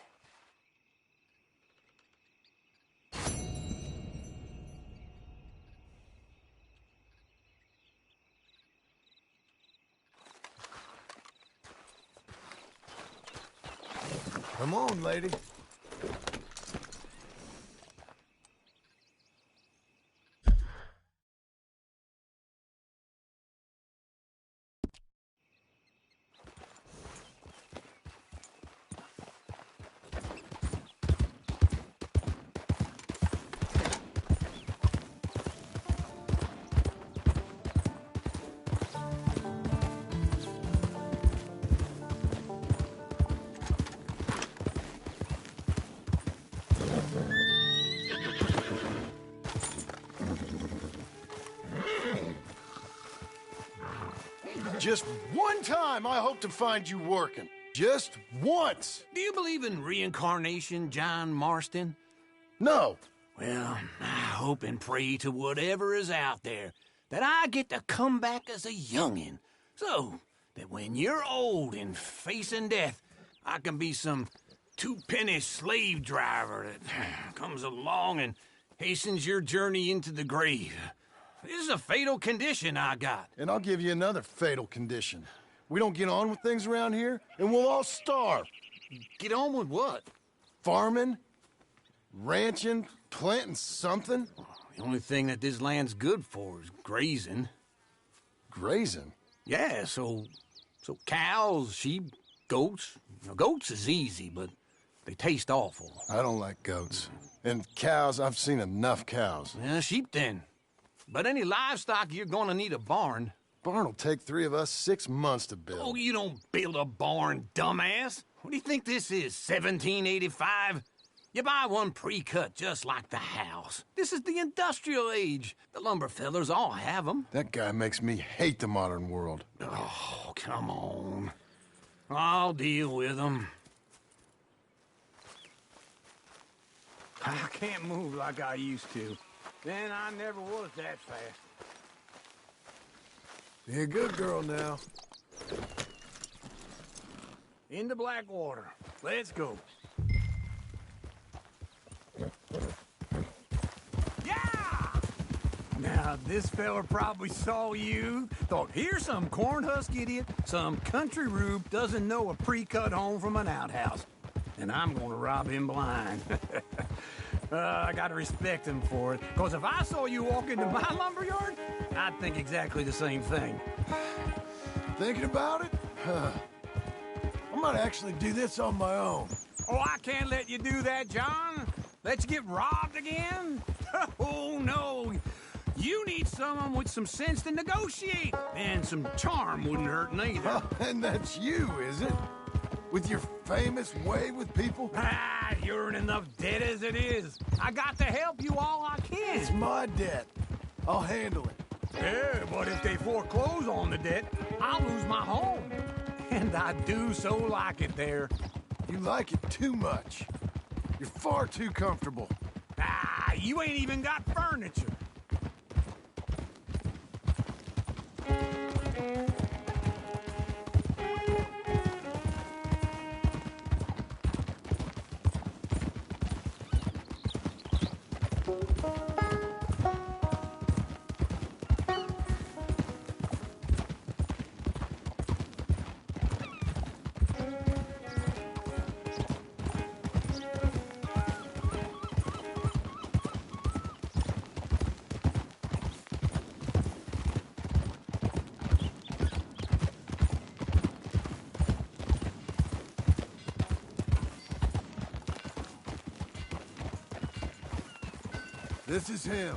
Come on, lady. Just one time I hope to find you working. Just once. Do you believe in reincarnation, John Marston? No. Well, I hope and pray to whatever is out there that I get to come back as a youngin', so that when you're old and facing death, I can be some two-penny slave driver that comes along and hastens your journey into the grave. This is a fatal condition I got. And I'll give you another fatal condition. We don't get on with things around here, and we'll all starve. Get on with what? Farming, ranching, planting something. The only thing that this land's good for is grazing. Grazing? Yeah, so cows, sheep, goats. Now, goats is easy, but they taste awful. I don't like goats. And cows, I've seen enough cows. Yeah, sheep then. But any livestock, you're gonna need a barn. Barn will take 3 of us 6 months to build. Oh, you don't build a barn, dumbass. What do you think this is, 1785? You buy one pre-cut just like the house. This is the industrial age. The lumber fellers all have them. That guy makes me hate the modern world. Oh, come on. I'll deal with them. I can't move like I used to. Then I never was that fast. Be a good girl now. Into Blackwater. Let's go. Yeah! This fella probably saw you, thought, here's some cornhusk idiot, some country rube doesn't know a pre-cut home from an outhouse. And I'm gonna rob him blind. I gotta respect him for it, because if I saw you walk into my lumberyard, I'd think exactly the same thing. Thinking about it? I might actually do this on my own. Oh, I can't let you do that, John. Let you get robbed again? Oh, no. You need someone with some sense to negotiate. And some charm wouldn't hurt neither. And that's you, is it? With your famous way with people? Ah, you're in enough debt as it is. I got to help you all I can. It's my debt. I'll handle it. Yeah, but if they foreclose on the debt, I'll lose my home. And I do so like it there. You like it too much. You're far too comfortable. Ah, you ain't even got furniture. This is him.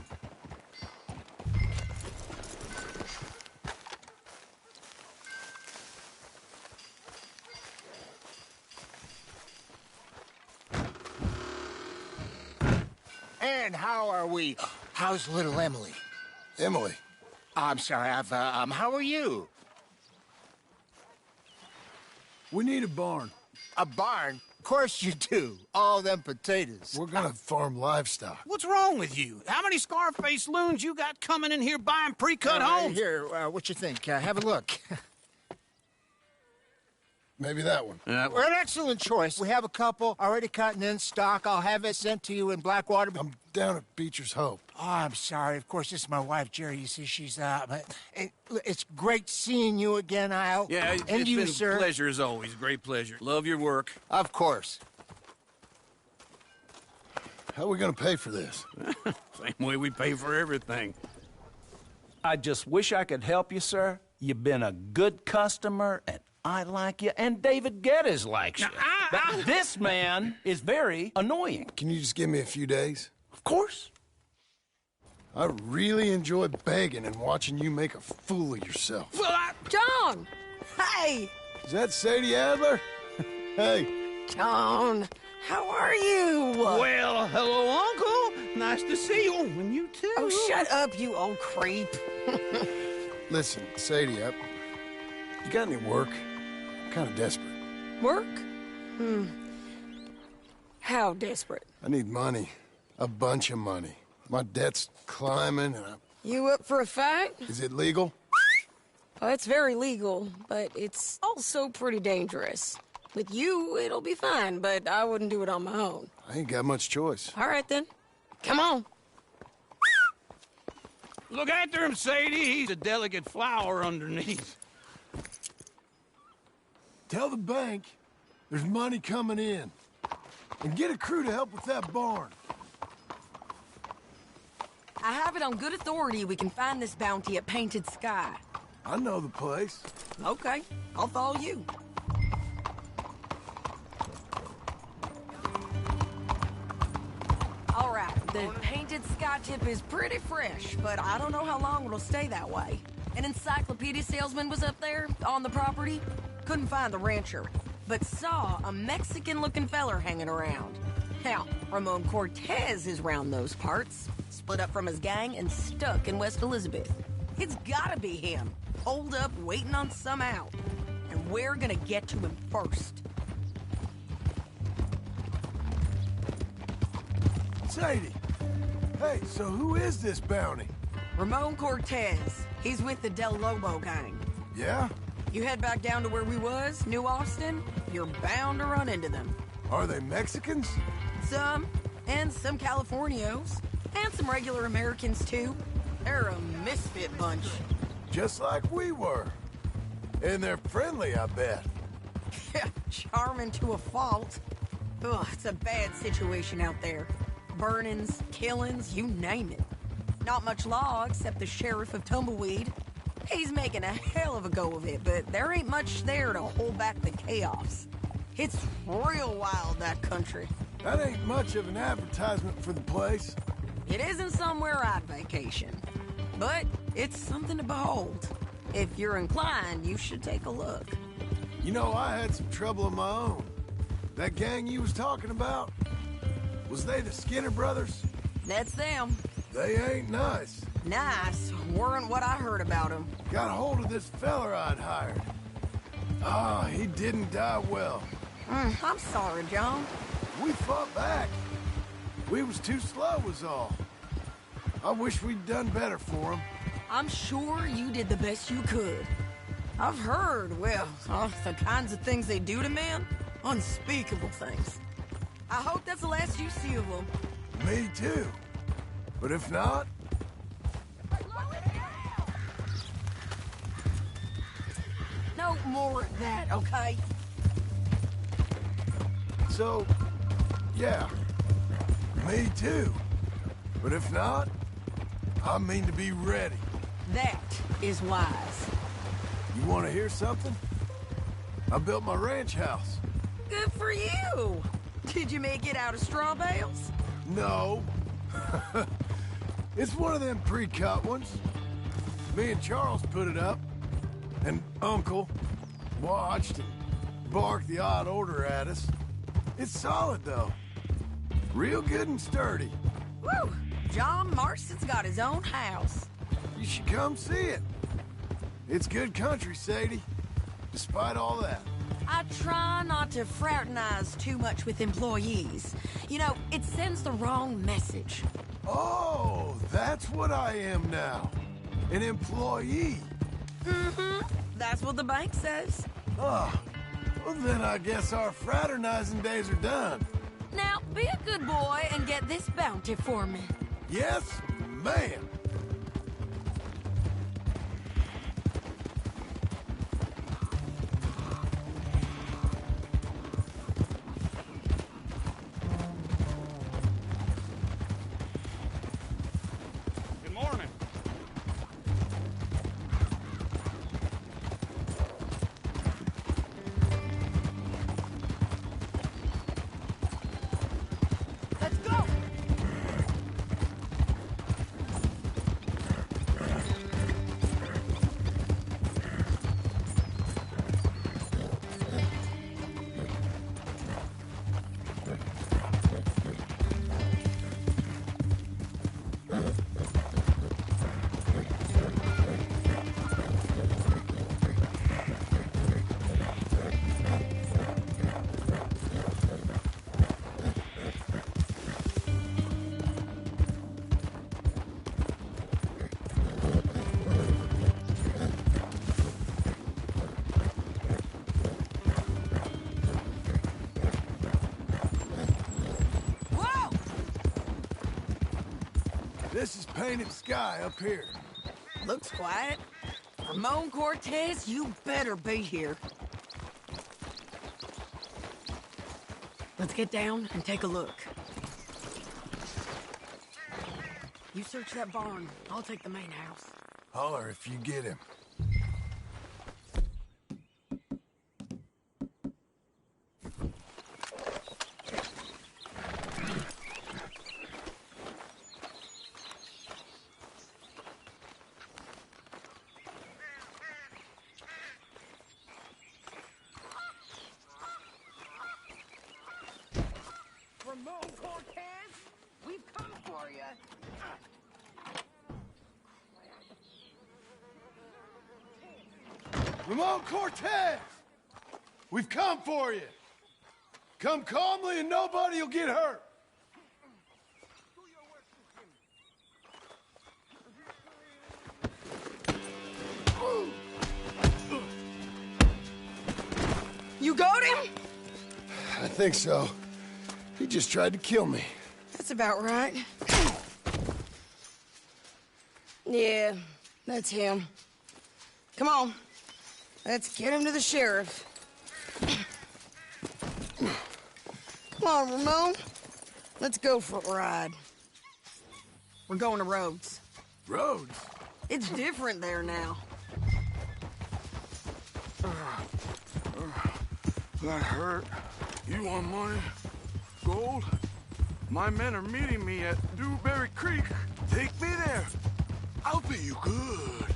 And how are we? How's little Emily? Emily? I'm sorry, how are you? We need a barn. A barn? Of course you do. All them potatoes. We're gonna farm livestock. What's wrong with you? How many Scarface loons you got coming in here buying pre-cut homes? Here, what you think? Have a look. Maybe that one. We're an excellent choice. We have a couple already cut and in stock. I'll have it sent to you in Blackwater. I'm down at Beecher's Hope. Oh, I'm sorry. Of course, this is my wife, Jerry. You see, she's but it's great seeing you again, Al. Yeah, and it's you, been sir. a pleasure as always. Great pleasure. Love your work. Of course. How are we gonna pay for this? Same way we pay for everything. I just wish I could help you, sir. You've been a good customer, and I like you, and David Geddes likes you. But this man is very annoying. Can you just give me a few days? Of course. I really enjoy begging and watching you make a fool of yourself. Well, John! Hey! Is that Sadie Adler? Hey. John, how are you? Well, hello, Uncle. Nice to see you. And you too. Oh, shut up, you old creep. Listen, Sadie, you got any work? I'm kind of desperate. Work? How desperate? I need money. A bunch of money. My debt's climbing and You up for a fight? Is it legal? Well, it's very legal, but it's also pretty dangerous. With you, it'll be fine, but I wouldn't do it on my own. I ain't got much choice. All right, then. Come on. Look after him, Sadie. He's a delicate flower underneath. Tell the bank there's money coming in. And get a crew to help with that barn. I have it on good authority we can find this bounty at Painted Sky. I know the place. Okay, I'll follow you. All right, the Painted Sky tip is pretty fresh, but I don't know how long it'll stay that way. An encyclopedia salesman was up there on the property. Couldn't find the rancher, but saw a Mexican-looking feller hanging around. Now, Ramon Cortez is round those parts, split up from his gang and stuck in West Elizabeth. It's gotta be him, holed up waiting on some out. And we're gonna get to him first. Sadie! Hey, so who is this bounty? Ramon Cortez. He's with the Del Lobo gang. Yeah? You head back down to where we was, New Austin, you're bound to run into them. Are they Mexicans? Some, and some Californios, and some regular Americans too. They're a misfit bunch. Just like we were. And they're friendly, I bet. Yeah, charming to a fault. Ugh, it's a bad situation out there. Burnings, killings, you name it. Not much law except the sheriff of Tumbleweed. He's making a hell of a go of it, but there ain't much there to hold back the chaos. It's real wild, that country. That ain't much of an advertisement for the place. It isn't somewhere I'd vacation, but it's something to behold. If you're inclined, you should take a look. You know, I had some trouble of my own. That gang you was talking about, was they the Skinner brothers? That's them. They ain't nice. Nice weren't what I heard about them. Got a hold of this feller I'd hired. Ah, he didn't die well. I'm sorry, John. We fought back. We was too slow was all. I wish we'd done better for him. I'm sure you did the best you could. I've heard, well, the kinds of things they do to men. Unspeakable things. I hope that's the last you see of them. Me too. But if not... No more of that, okay? So, yeah. Me too. But if not, I mean to be ready. That is wise. You want to hear something? I built my ranch house. Good for you! Did you make it out of straw bales? No. It's one of them pre-cut ones. Me and Charles put it up. And Uncle watched and barked the odd order at us. It's solid, though. Real good and sturdy. Woo! John Marston's got his own house. You should come see it. It's good country, Sadie. Despite all that. I try not to fraternize too much with employees. You know, it sends the wrong message. Oh, that's what I am now. An employee. Mm-hmm. That's what the bank says. Oh, well then I guess our fraternizing days are done. Now, be a good boy and get this bounty for me. Yes, ma'am. Good morning. Let's go! This is painted sky up here. Looks quiet. Ramon Cortez, you better be here. Let's get down and take a look. You search that barn. I'll take the main house. Holler if you get him. Ramon Cortez, we've come for you. Ramon Cortez! We've come for you. Come calmly and nobody will get hurt. You got him? I think so. He just tried to kill me. That's about right. Yeah, that's him. Come on. Let's get him to the sheriff. Come on, Ramon. Let's go for a ride. We're going to Rhodes. Rhodes? It's different there now. That hurt. You want money? Gold? My men are meeting me at Dewberry Creek. Take me there. I'll pay you good.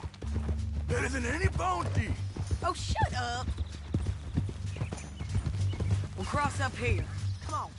Better than any bounty. Oh, shut up. We'll cross up here. Come on.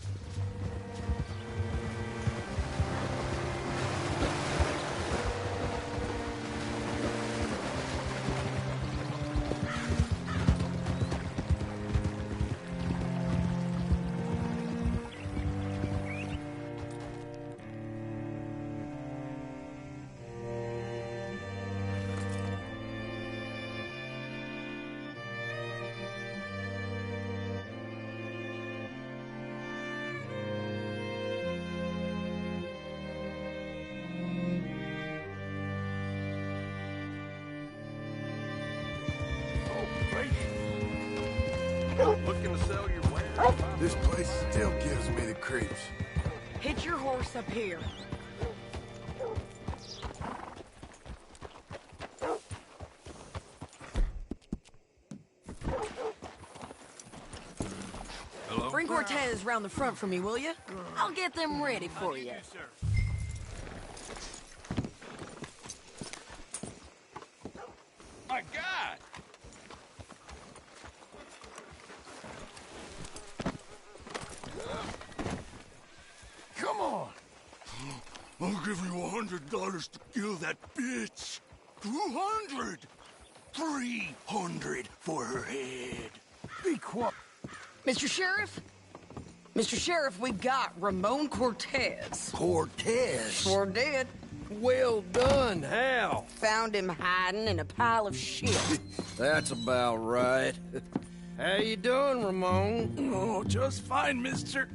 Looking to sell your wares? This place still gives me the creeps. Hitch your horse up here. Hello? Bring Cortez round the front for me, will you? I'll get them ready for you. My God! Come on! I'll give you $100 to kill that bitch. 200! 300 for her head. Be quiet. Mr. Sheriff? Mr. Sheriff, we got Ramon Cortez. Cortez? Sure did. Well done, Hal. Found him hiding in a pile of shit. That's about right. How you doing, Ramon? Oh, just fine, mister.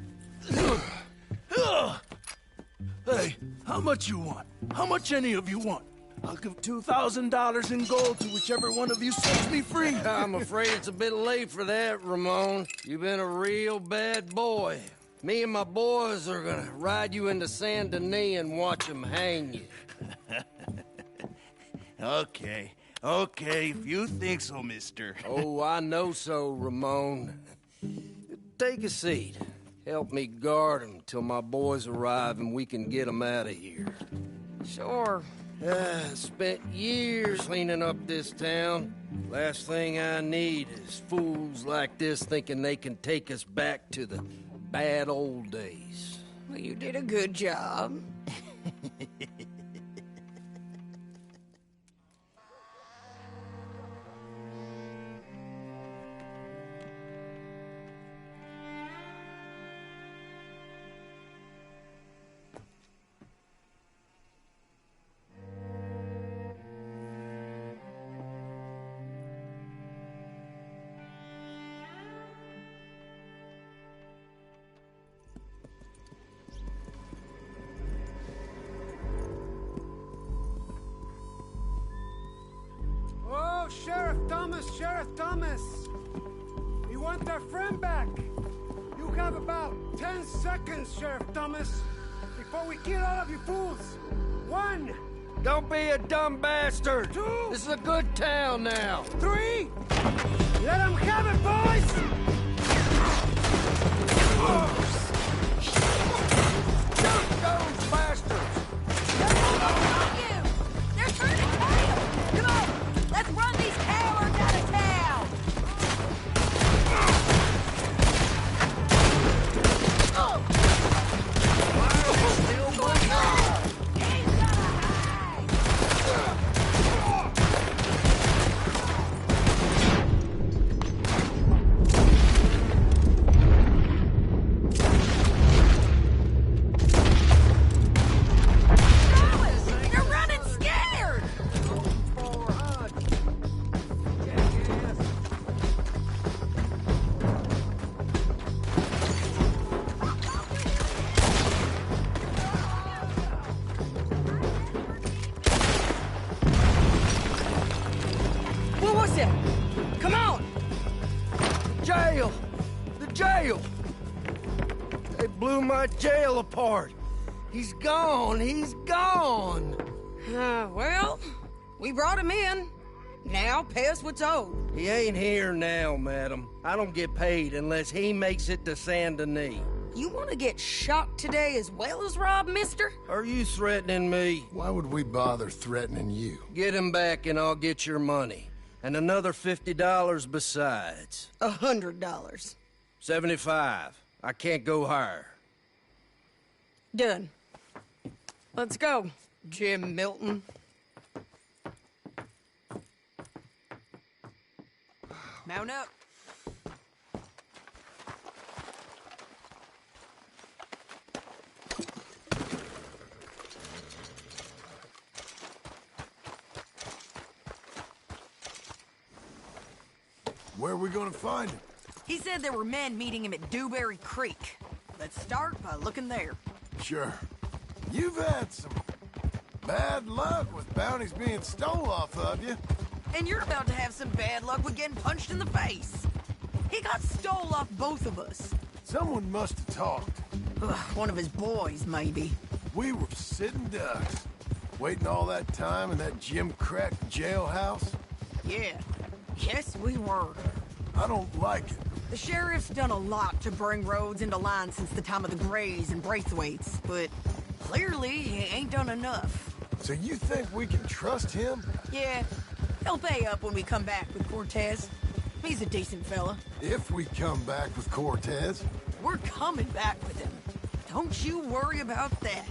Hey, how much you want? How much any of you want? I'll give $2,000 in gold to whichever one of you sets me free. I'm afraid it's a bit late for that, Ramon. You've been a real bad boy. Me and my boys are gonna ride you into Saint Denis and watch them hang you. Okay, if you think so, mister. Oh, I know so, Ramon. Take a seat. Help me guard them till my boys arrive and we can get them out of here. Sure. Spent years cleaning up this town. Last thing I need is fools like this thinking they can take us back to the bad old days. Well, you did a good job. Oh, Sheriff Thomas! We want our friend back. You have about 10 seconds, Sheriff Thomas, before we kill all of you fools. 1. Don't be a dumb bastard. 2. This is a good town now. 3. Let them have it, boys! Shoot those bastards! They're turning tail! Come on! Let's run these cowards out of town! my jail apart. He's gone. He's gone. Well, we brought him in. Now pay us what's owed. He ain't here now, madam. I don't get paid unless he makes it to Saint Denis. You want to get shot today as well as rob, mister? Are you threatening me? Why would we bother threatening you? Get him back and I'll get your money. And another $50 besides. $100. 75. I can't go higher. Done. Let's go, Jim Milton. Mount up. Where are we gonna find him? He said there were men meeting him at Dewberry Creek. Let's start by looking there. Sure. You've had some bad luck with bounties being stole off of you. And you're about to have some bad luck with getting punched in the face. He got stole off both of us. Someone must have talked. One of his boys, maybe. We were sitting ducks, waiting all that time in that Jim Crack jailhouse. Yeah. Yes, we were. I don't like it. The sheriff's done a lot to bring roads into line since the time of the Grays and Braithwaites, but clearly he ain't done enough. So you think we can trust him? Yeah. He'll pay up when we come back with Cortez. He's a decent fella. If we come back with Cortez. We're coming back with him. Don't you worry about that.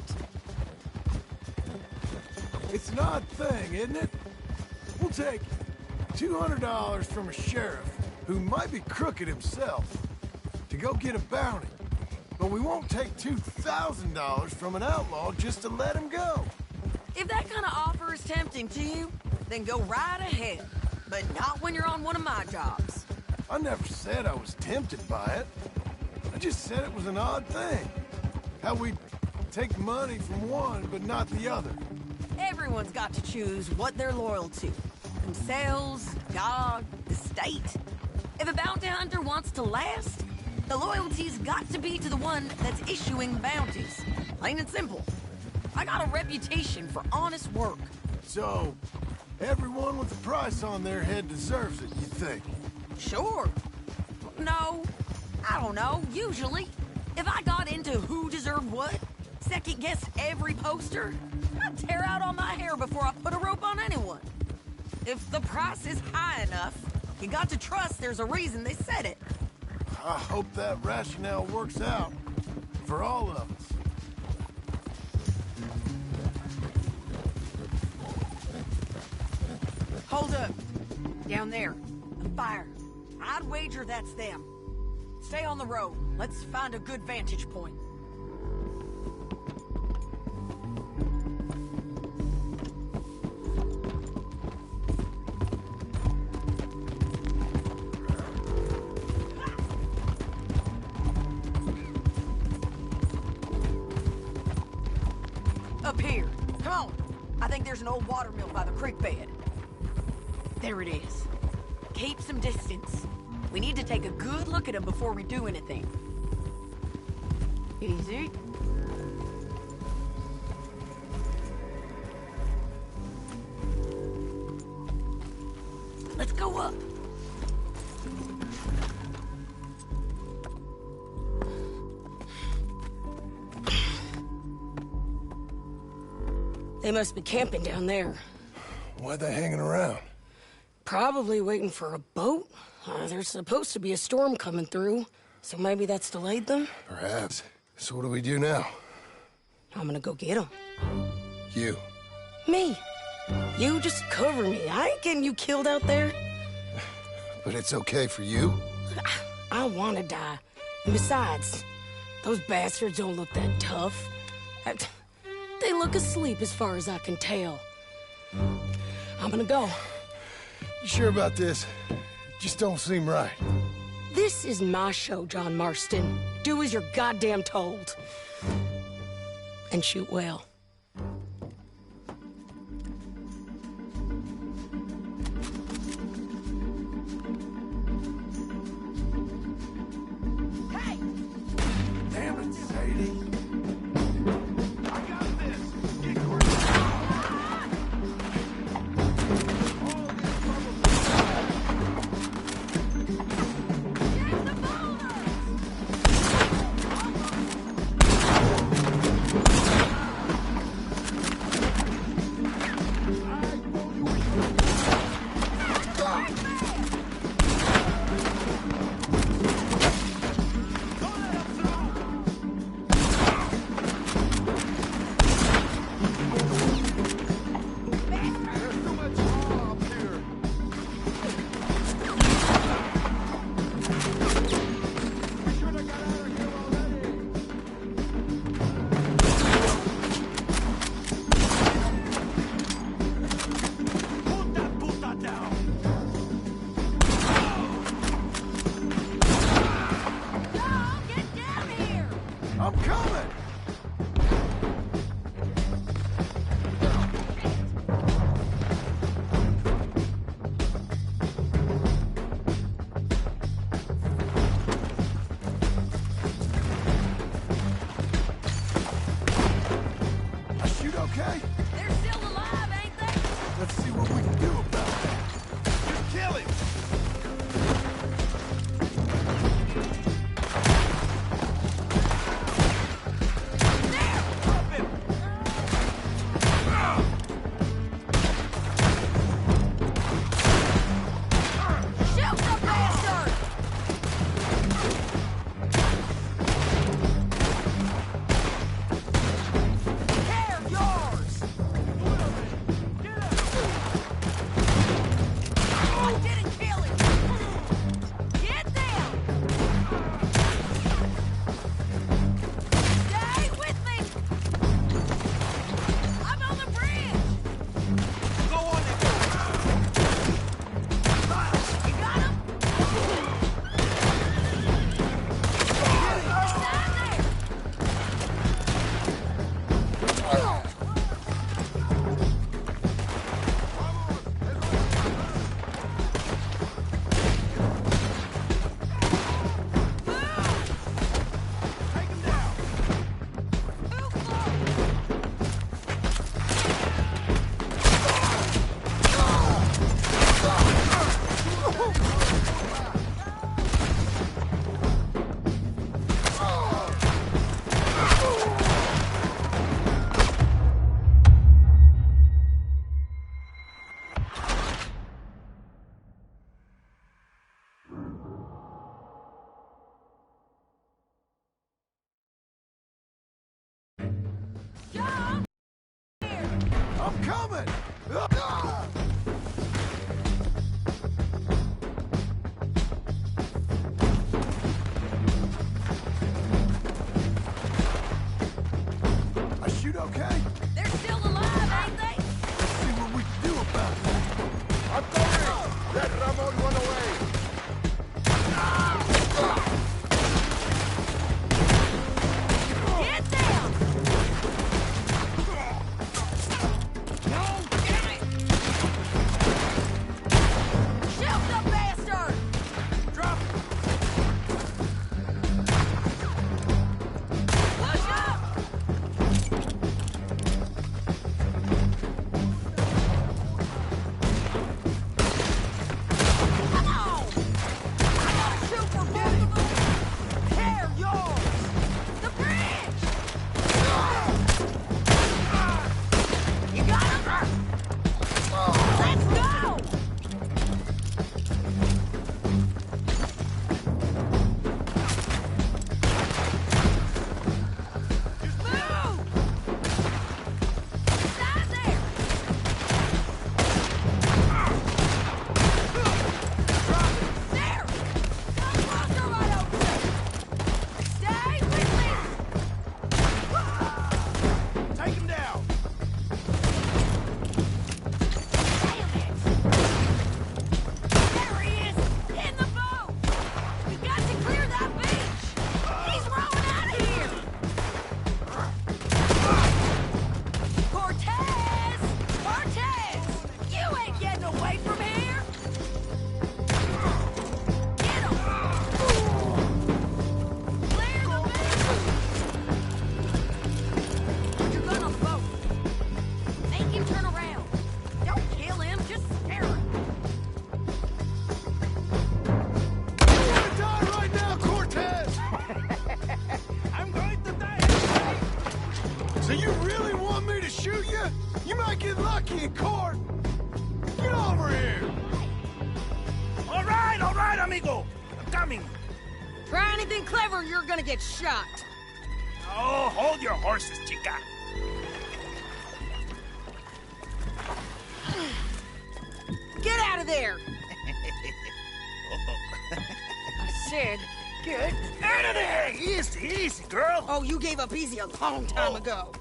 It's an odd thing, isn't it? We'll take $200 from a sheriff who might be crooked himself to go get a bounty. But we won't take $2,000 from an outlaw just to let him go. If that kind of offer is tempting to you, then go right ahead. But not when you're on one of my jobs. I never said I was tempted by it. I just said it was an odd thing. How we take money from one but not the other. Everyone's got to choose what they're loyal to. Themselves, God, the state. If a bounty hunter wants to last, the loyalty's got to be to the one that's issuing bounties. Plain and simple. I got a reputation for honest work. So, everyone with a price on their head deserves it, you think? Sure. No, I don't know, usually. If I got into who deserved what, second-guess every poster, I'd tear out all my hair before I put a rope on anyone. If the price is high enough, you got to trust there's a reason they said it. I hope that rationale works out for all of us. Hold up. Down there. A fire. I'd wager that's them. Stay on the road. Let's find a good vantage point. Up here. Come on. I think there's an old water mill by the creek bed. There it is. Keep some distance. We need to take a good look at him before we do anything. Easy. Let's go up. They must be camping down there. Why are they hanging around? Probably waiting for a boat. There's supposed to be a storm coming through, so maybe that's delayed them? Perhaps. So what do we do now? I'm gonna go get them. You. Me. You just cover me. I ain't getting you killed out there. But it's okay for you? I want to die. And besides, those bastards don't look that tough. They look asleep as far as I can tell. I'm gonna go. You sure about this? Just don't seem right. This is my show, John Marston. Do as you're goddamn told. And shoot well. Hey! Damn it, Sadie. okay? They're still alive, ain't they? Let's see what we can do about that. Just kill him! Shoot the bastard! They're yours! I didn't kill him! Get down! Stay with me! I'm on the bridge! Go on there! You got him? Stand there! I'm coming! Ah! I shoot okay? They're still alive, ain't they? Let's see what we can do about that. I'm coming! Let Ramon run away! Get down! No, damn it! Shoot the bastard! Drop it! Push up! Come on! I gotta shoot for both of them! They're yours! The bridge! You got him? Let's go! Move! Stand there! There! Come closer, right over there! Stay with me! Take him down! There he is! In the boat! You got to clear that beach! He's rowing out of here! Cortez! Cortez! You ain't getting away from here! Get him! Clear the beach! You're gonna float. Make him turn around. Don't kill him, just scare him. You wanna die right now, Cortez? I'm going to die! So you really want me to shoot you? You might get lucky in court. Get over here. All right, amigo. I'm coming. Try anything clever, you're gonna get shot. Oh, hold your horses, chica. Get out of there! I said, get out of there! Easy, easy, girl. Oh, you gave up easy a long time ago.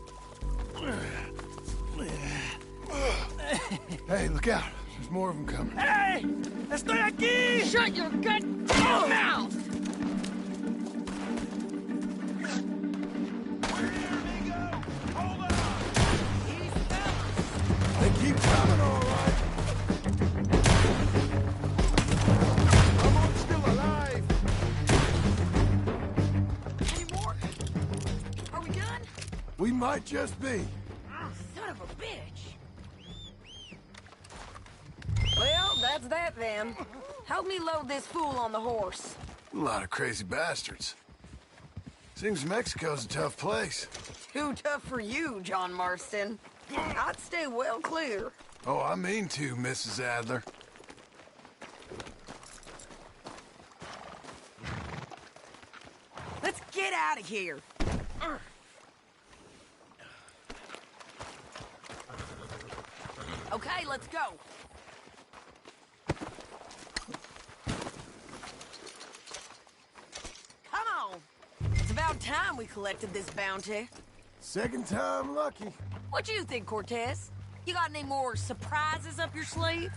Hey, look out. There's more of them coming. Hey! Estoy aquí! Shut your goddamn mouth! They keep coming, all right. Ramon's still alive. Any more? Are we done? We might just be. Oh, Son of a bitch! Well, that's that then. Help me load this fool on the horse. A lot of crazy bastards. Seems Mexico's a tough place. Too tough for you, John Marston. I'd stay well clear. Oh, I mean to, Mrs. Adler. Let's get out of here. Okay, let's go. Come on. It's about time we collected this bounty. Second time lucky. What you think, Cortez? You got any more surprises up your sleeve?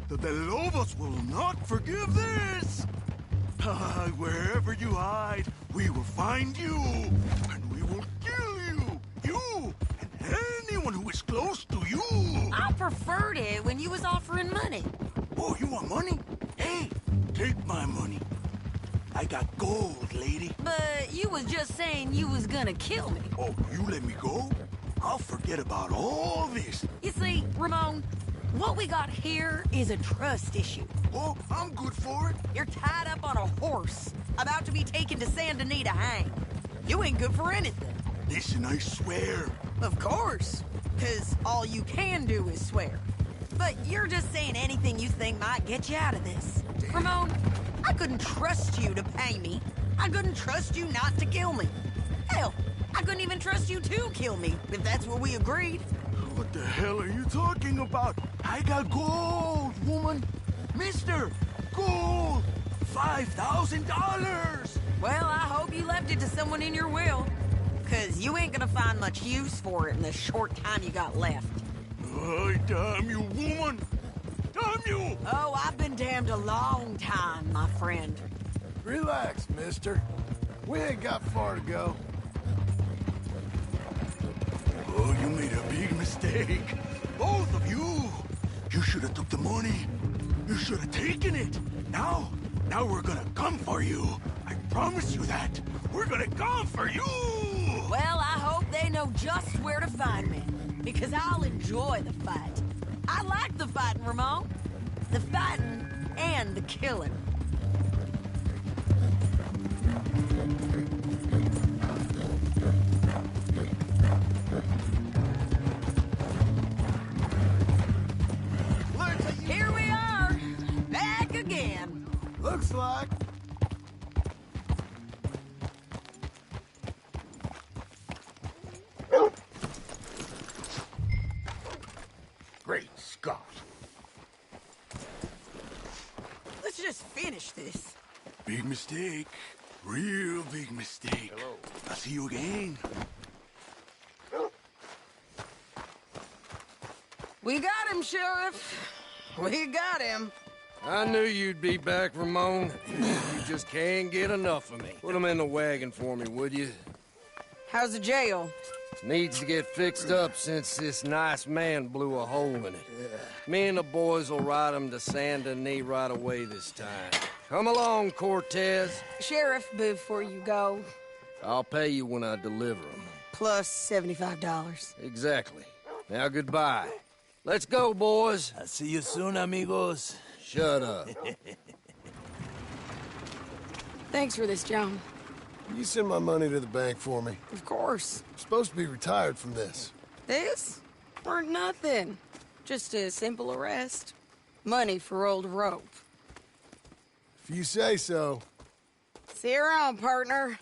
The Lobos will not forgive this! Wherever you hide, we will find you, and we will kill you! You, and anyone who is close to you! I preferred it when you was offering money. Oh, you want money? Hey, take my money. I got gold, lady. But you was just saying you was gonna kill me. Oh, you let me go? I'll forget about all this. You see, Ramon, what we got here is a trust issue. Oh, I'm good for it. You're tied up on a horse, about to be taken to Saint Denis to hang. You ain't good for anything. Listen, I swear. Of course, because all you can do is swear. But you're just saying anything you think might get you out of this. Ramon, I couldn't trust you to pay me. I couldn't trust you not to kill me. Hell, I couldn't even trust you to kill me, if that's what we agreed. What the hell are you talking about? I got gold, woman. Mister, gold. $5,000. Well, I hope you left it to someone in your will. Because you ain't gonna find much use for it in the short time you got left. Oh, damn you, woman. Damn you. Oh, I've been damned a long time, my friend. Relax, mister. We ain't got far to go. Oh, you made a big mistake. Both of you. You should have took the money. You should have taken it. Now we're gonna come for you. I promise you that. We're gonna come for you. Well, I hope they know just where to find me. Because I'll enjoy the fight. I like the fighting, Ramon. The fighting and the killing. Here we are, back again. Looks like. Great Scott. Let's just finish this. Big mistake. Real big mistake. Hello. I'll see you again. We got him, Sheriff. We got him. I knew you'd be back, Ramon. You just can't get enough of me. Put him in the wagon for me, would you? How's the jail? Needs to get fixed up since this nice man blew a hole in it. Me and the boys will ride him to Saint Denis right away this time. Come along, Cortez. Sheriff, before you go. I'll pay you when I deliver him. Plus $75. Exactly. Now, goodbye. Let's go, boys. I'll see you soon, amigos. Shut up. Thanks for this, John. You send my money to the bank for me. Of course. I'm supposed to be retired from this. This? Or nothing. Just a simple arrest. Money for old rope. If you say so. See you around, partner.